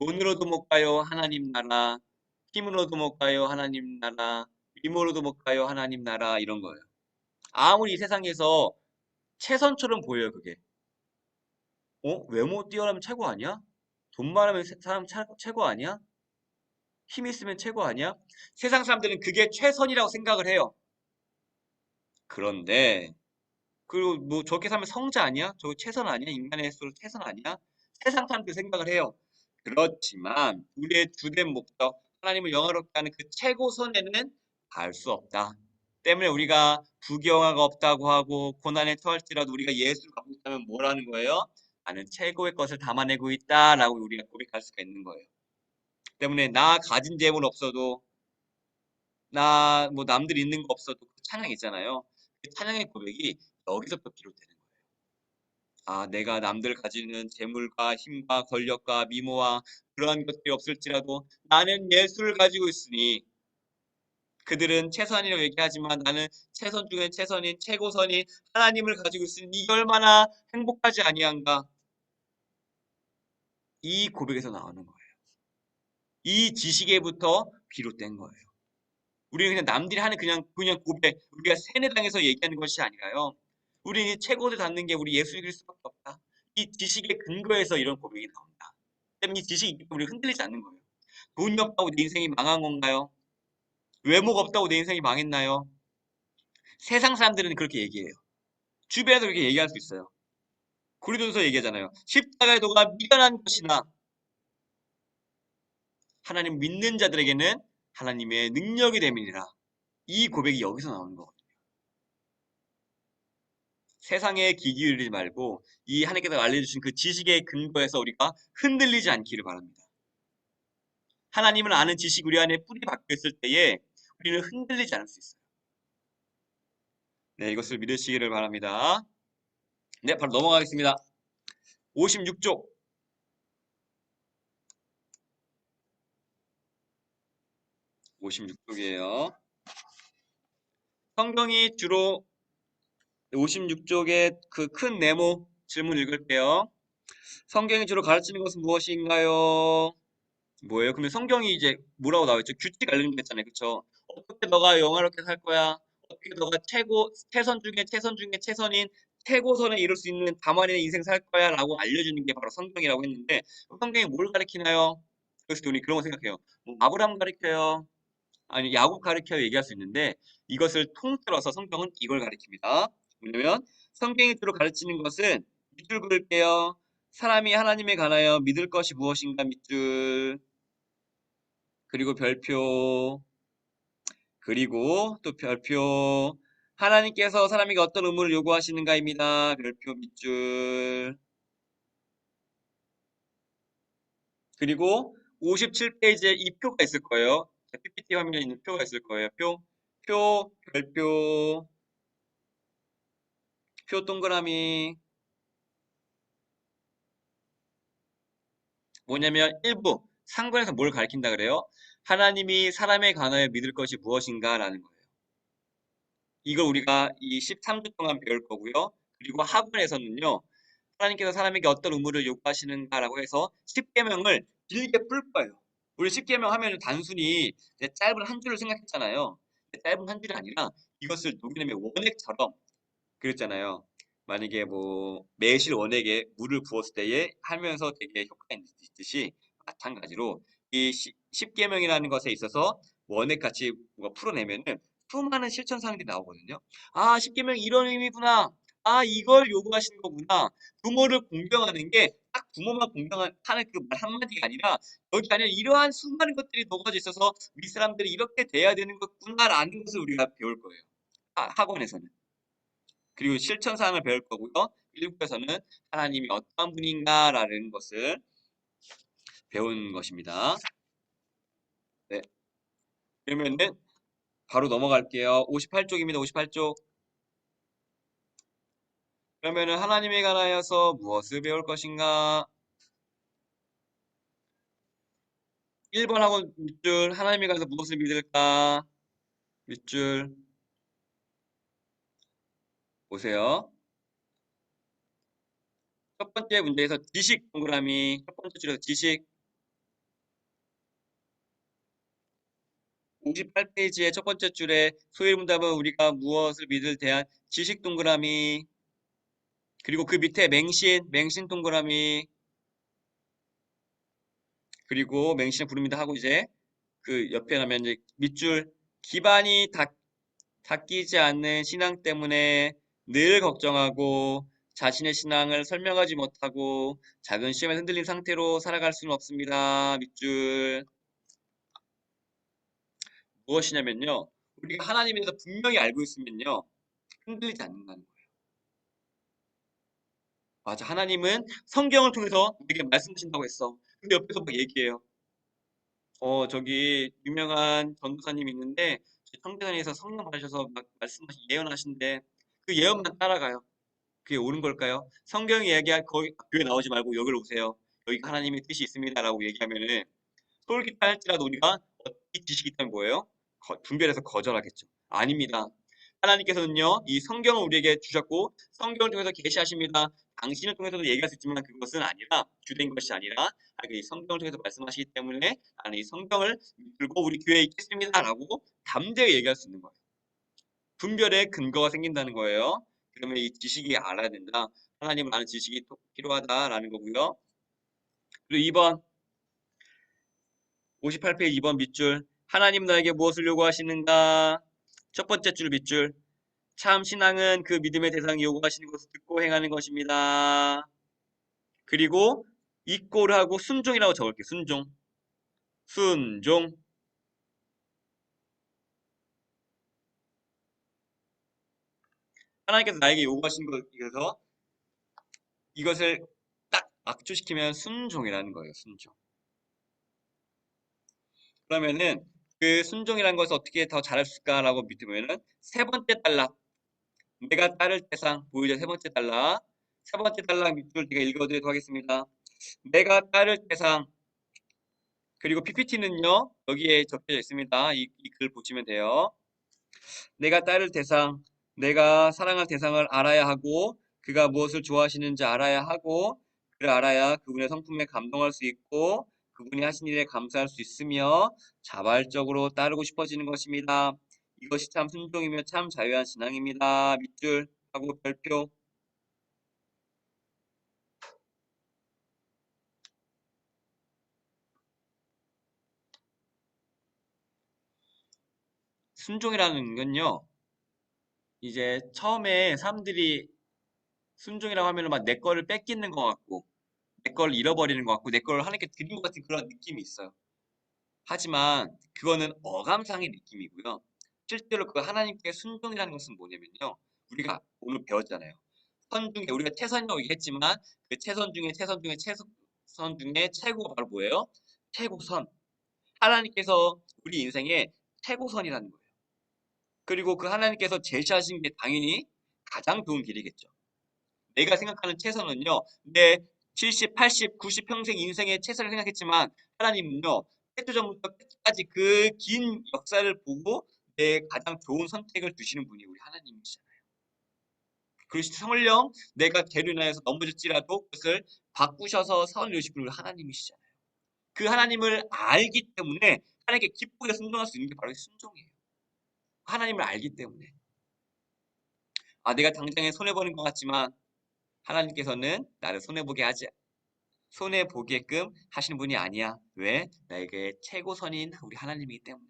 돈으로도 못 가요 하나님 나라 힘으로도 못 가요 하나님 나라 미모로도 못 가요 하나님 나라 이런 거예요. 아무리 이 세상에서 최선처럼 보여요 그게. 외모 뛰어나면 최고 아니야? 돈 많으면 사람 최고 아니야? 힘 있으면 최고 아니야? 세상 사람들은 그게 최선이라고 생각을 해요. 그런데 그리고 뭐 저렇게 살면 성자 아니야? 저거 최선 아니야? 인간의 수로 최선 아니야? 세상 사람들 생각을 해요. 그렇지만 우리의 주된 목적 하나님을 영화롭게 하는 그 최고선에는 닿을 수 없다. 때문에 우리가 부귀영화가 없다고 하고 고난에 처할지라도 우리가 예수를 갖고 있다면 뭐라는 거예요? 나는 최고의 것을 담아내고 있다라고 우리가 고백할 수가 있는 거예요. 때문에 나 가진 재물 없어도 나 뭐 남들 있는 거 없어도 그 찬양 있잖아요. 그 찬양의 고백이 여기서부터 비롯되는 거예요. 내가 남들 가지는 재물과 힘과 권력과 미모와 그러한 것들이 없을지라도 나는 예수를 가지고 있으니 그들은 최선이라고 얘기하지만 나는 최선 중에 최선인 최고선인 하나님을 가지고 있으니 이게 얼마나 행복하지 아니한가. 이 고백에서 나오는 거예요. 이 지식에부터 비롯된 거예요. 우리는 그냥 남들이 하는 그냥 고백, 우리가 세뇌당해서 얘기하는 것이 아니라요. 우리는 최고를 닿는 게 우리 예수 그리스도밖에 없다. 이 지식의 근거에서 이런 고백이 나온다. 때문에 이 지식이 있기 때문에 우리 흔들리지 않는 거예요. 돈이 없다고 내 인생이 망한 건가요? 외모가 없다고 내 인생이 망했나요? 세상 사람들은 그렇게 얘기해요. 주변에서 그렇게 얘기할 수 있어요. 고린도전서 얘기하잖아요. 십자가의 도가 미련한 것이나 하나님 믿는 자들에게는 하나님의 능력이 됨이니라. 이 고백이 여기서 나오는 거거든요. 세상에 귀 기울이지 말고 이 하나님께서 알려주신 그 지식의 근거에서 우리가 흔들리지 않기를 바랍니다. 하나님을 아는 지식이 우리 안에 뿌리 박혀 있을 때에 우리는 흔들리지 않을 수 있어요. 네, 이것을 믿으시기를 바랍니다. 네, 바로 넘어가겠습니다. 56쪽. 56쪽이에요. 성경이 주로 56쪽의 그 큰 네모 질문 읽을게요. 성경이 주로 가르치는 것은 무엇인가요? 뭐예요? 근데 성경이 이제 뭐라고 나와 있죠? 규칙 알려준댔잖아요. 그쵸? 어떻게 너가 영화롭게 살 거야? 어떻게 너가 최선 중에 최선 중에 최선인 최고선에 이룰 수 있는 담안의 인생 살 거야? 라고 알려주는 게 바로 성경이라고 했는데 성경이 뭘 가르치나요? 그래서 우리 그런 거 생각해요. 뭐 아브라함 가르쳐요? 아니 야곱 가르쳐요? 얘기할 수 있는데 이것을 통틀어서 성경은 이걸 가르칩니다. 뭐냐면 성경이 주로 가르치는 것은 밑줄 그을게요. 사람이 하나님에 관하여 믿을 것이 무엇인가 밑줄 그리고 별표 그리고 또 별표 하나님께서 사람에게 어떤 의무를 요구하시는가입니다. 별표 밑줄 그리고 57페이지에 이 표가 있을 거예요. PPT 화면에 있는 표가 있을 거예요. 별표, 표 동그라미 뭐냐면 일부 상관에서 뭘 가리킨다 그래요? 하나님이 사람에 관하여 믿을 것이 무엇인가라는 거예요. 이걸 우리가 이 13주 동안 배울 거고요. 그리고 학원에서는요. 하나님께서 사람에게 어떤 의무를 요구하시는가라고 해서 10계명을 길게 풀 거예요. 우리 10계명 하면은 단순히 짧은 한 줄을 생각했잖아요. 짧은 한 줄이 아니라 이것을 녹여내면 원액처럼 그랬잖아요. 만약에 뭐 매실 원액에 물을 부었을 때에 하면서 되게 효과가 있듯이 마찬가지로 이 10계명이라는 것에 있어서 원액같이 뭔가 풀어내면은 수많은 실천사항들이 나오거든요. 아, 10계명이 이런 의미구나. 아, 이걸 요구하시는 거구나. 부모를 공경하는 게 딱 부모만 공경하는 그 말 한마디가 아니라 여기 안에 이러한 수많은 것들이 녹아져 있어서 우리 사람들이 이렇게 돼야 되는 거구나라는 것을 우리가 배울 거예요. 학원에서는. 그리고 실천 사항을 배울 거고요. 1부에서는 하나님이 어떤 분인가라는 것을 배운 것입니다. 네. 그러면은 바로 넘어갈게요. 58쪽입니다. 58쪽. 그러면은 하나님에 관하여서 무엇을 배울 것인가? 1번하고 밑줄 하나님에 관해서 무엇을 믿을까? 밑줄 보세요. 첫 번째 문제에서 지식 동그라미 첫 번째 줄에서 지식 58페이지의 첫 번째 줄에 소일문답은 우리가 무엇을 믿을 대한 지식 동그라미 그리고 그 밑에 맹신 동그라미 그리고 맹신을 부릅니다 하고 이제 그 옆에 나면 이제 밑줄 기반이 닦이지 않는 신앙 때문에 늘 걱정하고 자신의 신앙을 설명하지 못하고 작은 시험에 흔들린 상태로 살아갈 수는 없습니다. 밑줄 무엇이냐면요. 우리가 하나님에 대해서 분명히 알고 있으면요. 흔들리지 않는다는 거예요. 맞아. 하나님은 성경을 통해서 우리에게 말씀하신다고 했어. 근데 옆에서 막 얘기해요. 저기 유명한 전도사님이 있는데 청계산에서 성령 받으셔서 막 예언하신데 그 예언만 따라가요. 그게 옳은 걸까요? 성경이 얘기할 거기 교회 나오지 말고 여기로 오세요. 여기 하나님의 뜻이 있습니다라고 얘기하면은 솔깃하 할지라도 우리가 이 지식이 있다면 뭐예요? 분별해서 거절하겠죠. 아닙니다. 하나님께서는요, 이 성경을 우리에게 주셨고, 성경을 통해서 계시하십니다. 당신을 통해서도 얘기할 수 있지만 그것은 아니라, 주된 것이 아니라, 이 성경을 통해서 말씀하시기 때문에 나는 이 성경을 들고 우리 교회에 있겠습니다. 라고 담대히 얘기할 수 있는 거예요. 분별의 근거가 생긴다는 거예요. 그러면 이 지식이 알아야 된다. 하나님을 아는 지식이 필요하다라는 거고요. 그리고 2번, 58페이지 2번 밑줄. 하나님 나에게 무엇을 요구하시는가? 첫 번째 줄 밑줄. 참 신앙은 그 믿음의 대상이 요구하시는 것을 듣고 행하는 것입니다. 그리고 이꼬를 하고 순종이라고 적을게요. 순종. 순종. 하나님께서 나에게 요구하신 것에서 이것을 딱 압축시키면 순종이라는 거예요. 순종. 그러면은 그 순종이라는 것을 어떻게 더 잘할 수 있을까라고 믿으면은 세 번째 단락, 내가 따를 대상 보이죠? 세 번째 단락. 세 번째 단락 밑줄 제가 읽어드리도록 하겠습니다. 내가 따를 대상, 그리고 PPT는요, 여기에 적혀져 있습니다. 이 글 보시면 돼요. 내가 따를 대상, 내가 사랑할 대상을 알아야 하고, 그가 무엇을 좋아하시는지 알아야 하고, 그를 알아야 그분의 성품에 감동할 수 있고, 그분이 하신 일에 감사할 수 있으며, 자발적으로 따르고 싶어지는 것입니다. 이것이 참 순종이며 참 자유한 신앙입니다. 밑줄 하고 별표. 순종이라는 건요, 이제 처음에 사람들이 순종이라고 하면은 막 내 거를 뺏기는 것 같고, 내 걸 잃어버리는 것 같고, 내 걸 하나님께 드린 것 같은 그런 느낌이 있어요. 하지만 그거는 어감상의 느낌이고요. 실제로 그 하나님께 순종이라는 것은 뭐냐면요. 우리가 오늘 배웠잖아요. 선 중에 우리가 최선이라고 얘기했지만 그 최선 중에 최선 중에 최선 중에 최고가 바로 뭐예요? 최고선. 하나님께서 우리 인생의 최고선이라는 거예요. 그리고 그 하나님께서 제시하신 게 당연히 가장 좋은 길이겠죠. 내가 생각하는 최선은요. 내 70, 80, 90 평생 인생의 최선을 생각했지만 하나님은요. 태초전부터 끝까지 그 긴 역사를 보고 내 가장 좋은 선택을 주시는 분이 우리 하나님이시잖아요. 그리고 성령 내가 죄로 인하여서 넘어질지라도 그것을 바꾸셔서 선을 이루실 분이 우리 하나님이시잖아요. 그 하나님을 알기 때문에 하나님께 기쁘게 순종할 수 있는 게 바로 순종이에요. 하나님을 알기 때문에. 아, 내가 당장에 손해보는 것 같지만 하나님께서는 나를 손해보게끔 하시는 분이 아니야. 왜? 나에게 최고선인 우리 하나님이기 때문에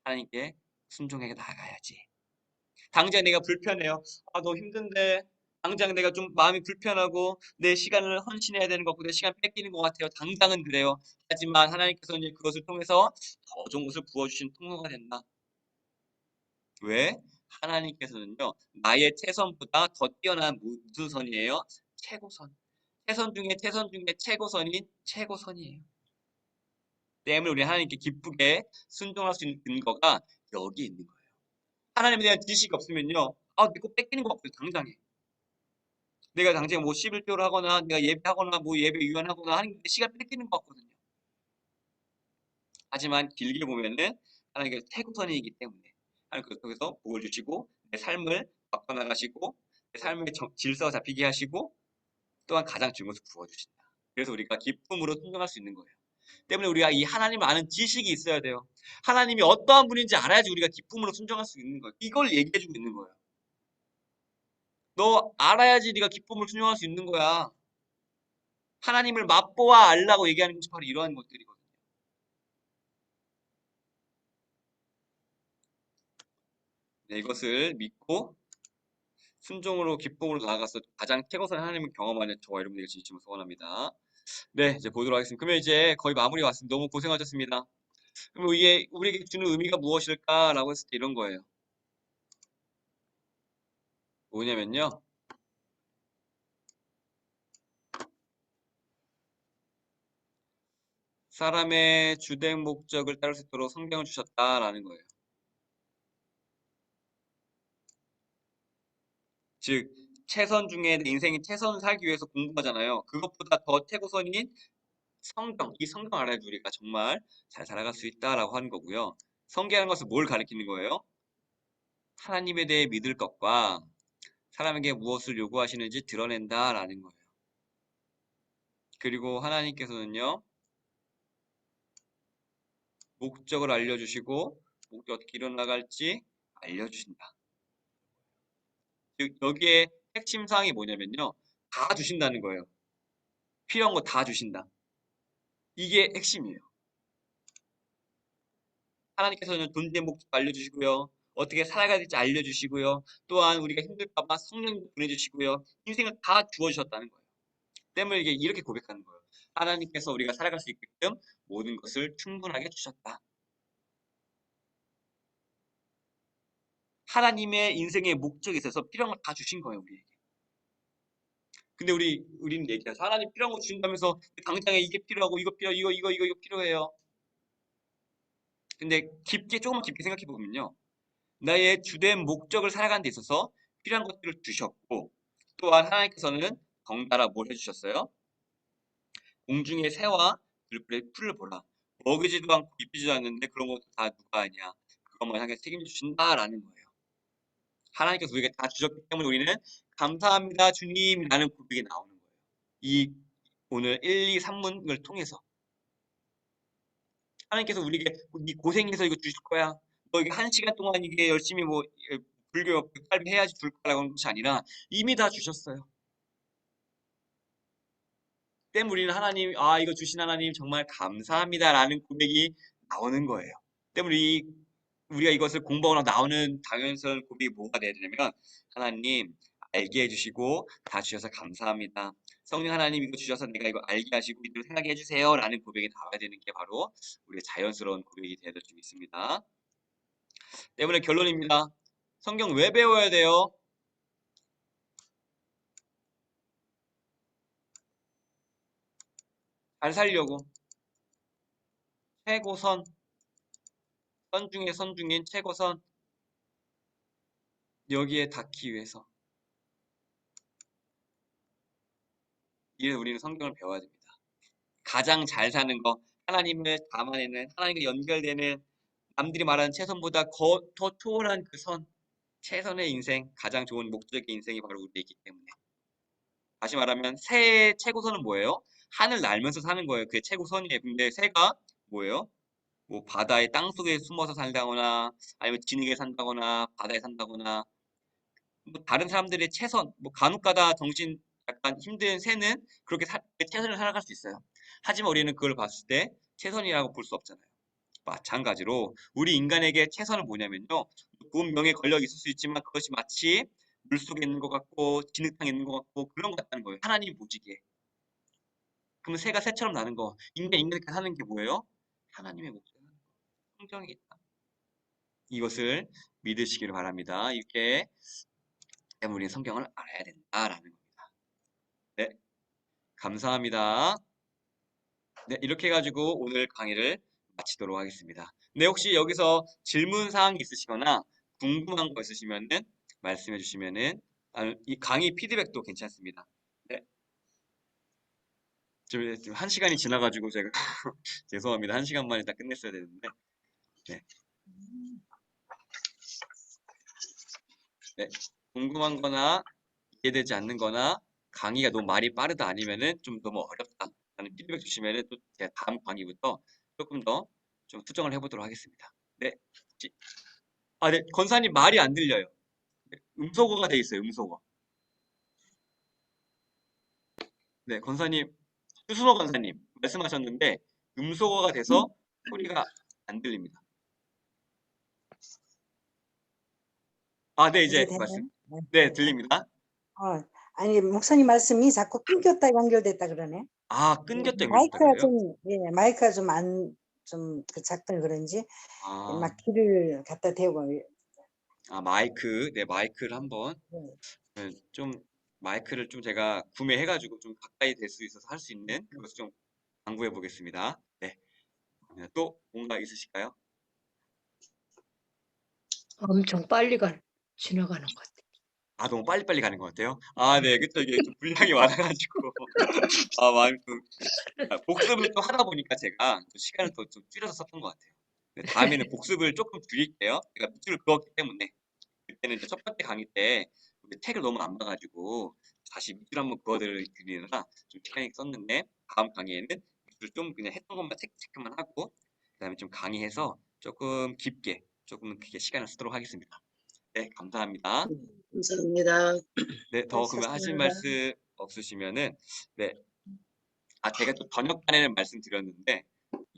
하나님께 순종해 나가야지. 당장 내가 불편해요. 아, 너무 힘든데. 당장 내가 좀 마음이 불편하고 내 시간을 헌신해야 되는 것 같고 내 시간 뺏기는 것 같아요. 당장은 그래요. 하지만 하나님께서는 이제 그것을 통해서 더 좋은 것을 부어주신 통로가 된다. 왜? 하나님께서는요. 나의 최선보다 더 뛰어난 무슨 선이에요? 최고선. 최선 중에 최선 중에 최고선인 최고선이에요. 때문에 우리 하나님께 기쁘게 순종할 수 있는 근거가 여기 있는 거예요. 하나님에 대한 지식이 없으면요. 아, 내 거 뺏기는 것 같아요. 당장에. 내가 당장에 뭐 11조를 하거나 내가 예배하거나 뭐 예배 유연하거나 하는 게 시간 뺏기는 것 같거든요. 하지만 길게 보면은 하나님께서 최고선이기 때문에 하나님 그 속에서 복을 주시고 내 삶을 바꿔나가시고 내 삶의 질서가 잡히게 하시고 또한 가장 좋은 것을 부어주신다. 그래서 우리가 기쁨으로 순종할 수 있는 거예요. 때문에 우리가 이 하나님을 아는 지식이 있어야 돼요. 하나님이 어떠한 분인지 알아야지 우리가 기쁨으로 순종할 수 있는 거예요. 이걸 얘기해주고 있는 거예요. 너 알아야지 네가 기쁨을 순종할 수 있는 거야. 하나님을 맛보아 알라고 얘기하는 것이 바로 이러한 것들이거든요. 네, 이것을 믿고 순종으로 기쁨으로 나아가서 가장 최고선의 하나님을 경험하는 저와 여러분들에게 진심으로 소원합니다. 네, 이제 보도록 하겠습니다. 그러면 이제 거의 마무리 왔습니다. 너무 고생하셨습니다. 그럼 이게 우리에게 주는 의미가 무엇일까라고 했을 때 이런 거예요. 뭐냐면요. 사람의 주된 목적을 따를 수 있도록 성경을 주셨다라는 거예요. 즉 최선 중에 내 인생의 최선을 살기 위해서 공부하잖아요. 그것보다 더 최고선인 성경, 이 성경 알아야지 우리가 정말 잘 살아갈 수 있다라고 하는 거고요. 성경이라는 것은 뭘 가리키는 거예요? 하나님에 대해 믿을 것과 사람에게 무엇을 요구하시는지 드러낸다라는 거예요. 그리고 하나님께서는요. 목적을 알려주시고 목적이 어떻게 이뤄나갈지 알려주신다. 즉 여기에 핵심 사항이 뭐냐면요. 다 주신다는 거예요. 필요한 거 다 주신다. 이게 핵심이에요. 하나님께서는 존재 목적 알려주시고요. 어떻게 살아가야 될지 알려주시고요. 또한 우리가 힘들까 봐 성령도 보내주시고요. 인생을 다 주어주셨다는 거예요. 때문에 이게 이렇게 고백하는 거예요. 하나님께서 우리가 살아갈 수 있게끔 모든 것을 충분하게 주셨다. 하나님의 인생의 목적에 있어서 필요한 걸 다 주신 거예요, 우리에게. 근데 우리는 얘기하죠. 하나님 필요한 거 주신다면서 당장에 이게 필요하고 이거 필요해요. 근데 조금 깊게 생각해 보면요. 나의 주된 목적을 살아가는 데 있어서 필요한 것들을 주셨고, 또한 하나님께서는 덩달아 뭘 해주셨어요? 공중의 새와 들풀의 풀을 보라. 먹이지도 않고 입히지도 않는데 그런 것도 다 누가 하냐? 그것만 하게 책임져 주신다라는 거예요. 하나님께서 우리에게 다 주셨기 때문에 우리는 감사합니다 주님이라는 고백이 나오는 거예요. 이 오늘 1, 2, 3문을 통해서 하나님께서 우리에게 네 고생해서 이거 주실 거야. 너 이게 1시간 동안 이게 열심히 뭐 불교 108배 해야지 줄 거라고 하는 것이 아니라 이미 다 주셨어요. 때문에 우리는 하나님, 이거 주신 하나님 정말 감사합니다라는 고백이 나오는 거예요. 때문에 우리가 이것을 공부하고 나오는 당연스러운 고백이 뭐가 돼야 되냐면, 하나님 알게 해주시고 다 주셔서 감사합니다. 성령 하나님 이거 주셔서 내가 이거 알게 하시고 이대로 생각해 주세요 라는 고백이 나와야 되는 게 바로 우리의 자연스러운 고백이 되어야 될 수 있습니다. 때문에 결론입니다. 성경 왜 배워야 돼요? 잘 살려고. 최고선, 선 중에 선 중인 최고선, 여기에 닿기 위해서. 이래서 우리는 성경을 배워야 됩니다. 가장 잘 사는 거, 하나님을 담아내는, 하나님과 연결되는, 남들이 말하는 최선보다 더 초월한 그 선, 최선의 인생, 가장 좋은 목적의 인생이 바로 우리이기 때문에. 다시 말하면 새의 최고선은 뭐예요? 하늘 날면서 사는 거예요. 그게 최고선이에요. 근데 새가 뭐예요? 뭐 바다의 땅속에 숨어서 살다거나 아니면 진흙에 산다거나 바다에 산다거나 뭐 다른 사람들의 최선, 뭐 간혹가다 정신 약간 힘든 새는 그렇게 최선을 살아갈 수 있어요. 하지만 우리는 그걸 봤을 때 최선이라고 볼 수 없잖아요. 마찬가지로 우리 인간에게 최선은 뭐냐면요. 돈, 명예, 권력이 있을 수 있지만 그것이 마치 물속에 있는 것 같고 진흙탕에 있는 것 같고 그런 것 같다는 거예요. 하나님 보시기에. 그러면 새가 새처럼 나는 거. 인간이 사는 게 뭐예요? 하나님의 목적이 성경에 있다. 이것을 믿으시기를 바랍니다. 이렇게 때문에 우리는 성경을 알아야 된다라는 겁니다. 네, 감사합니다. 네, 이렇게 해가지고 오늘 강의를 마치도록 하겠습니다. 네, 혹시 여기서 질문 사항이 있으시거나 궁금한 거 있으시면은 말씀해 주시면은 이 강의 피드백도 괜찮습니다. 네, 지금 1시간이 지나가지고 제가 죄송합니다. 1시간 만에 다 끝냈어야 되는데 네, 네, 궁금한 거나 이해되지 않는 거나 강의가 너무 말이 빠르다 아니면은 좀 너무 어렵다 라는 피드백 주시면은 또 제가 다음 강의부터 조금 더 좀 수정을 해보도록 하겠습니다. 네. 네. 권사님 말이 안 들려요. 네, 음소거가 돼 있어요. 음소거. 네, 권사님, 수순호 권사님 말씀하셨는데 음소거가 돼서 소리가 안 들립니다. 네, 이제 이제 되나요? 말씀. 네. 네, 들립니다. 아니 목사님 말씀이 자꾸 끊겼다 연결됐다 그러네. 끊겼다 연결됐다 마이크가 그래요? 좀 마이크가 좀 안 좀 그 작동 그런지 아, 막 귀를 갖다 대고 마이크. 네, 마이크를 한번 네. 좀 마이크를 좀 제가 구매해가지고 좀 가까이 될 수 있어서 할 수 있는 그것을 좀 강구해 보겠습니다. 네. 또 뭔가 있으실까요? 엄청 빨리 지나가는 것 같아요. 너무 빨리빨리 가는 것 같아요. 네, 그쵸. 이게 좀 분량이 많아가지고. 많이 좀, 복습을 또 하다 보니까 제가 또 시간을 더 좀 줄여서 썼던 것 같아요. 네, 다음에는 복습을 조금 줄일게요. 제가 밑줄을 그었기 때문에. 그때는 이제 첫 번째 강의 때 책을 너무 안 봐가지고 다시 밑줄 한번 그어드리느라 좀 시간이 썼는데 다음 강의에는 밑줄 좀 그냥 했던 것만 체크만 하고 그다음에 좀 강의해서 조금 크게 시간을 쓰도록 하겠습니다. 네, 감사합니다. 감사합니다. 네, 더 그러면 하실 말씀 없으시면은 네, 제가 또 저녁반에는 말씀드렸는데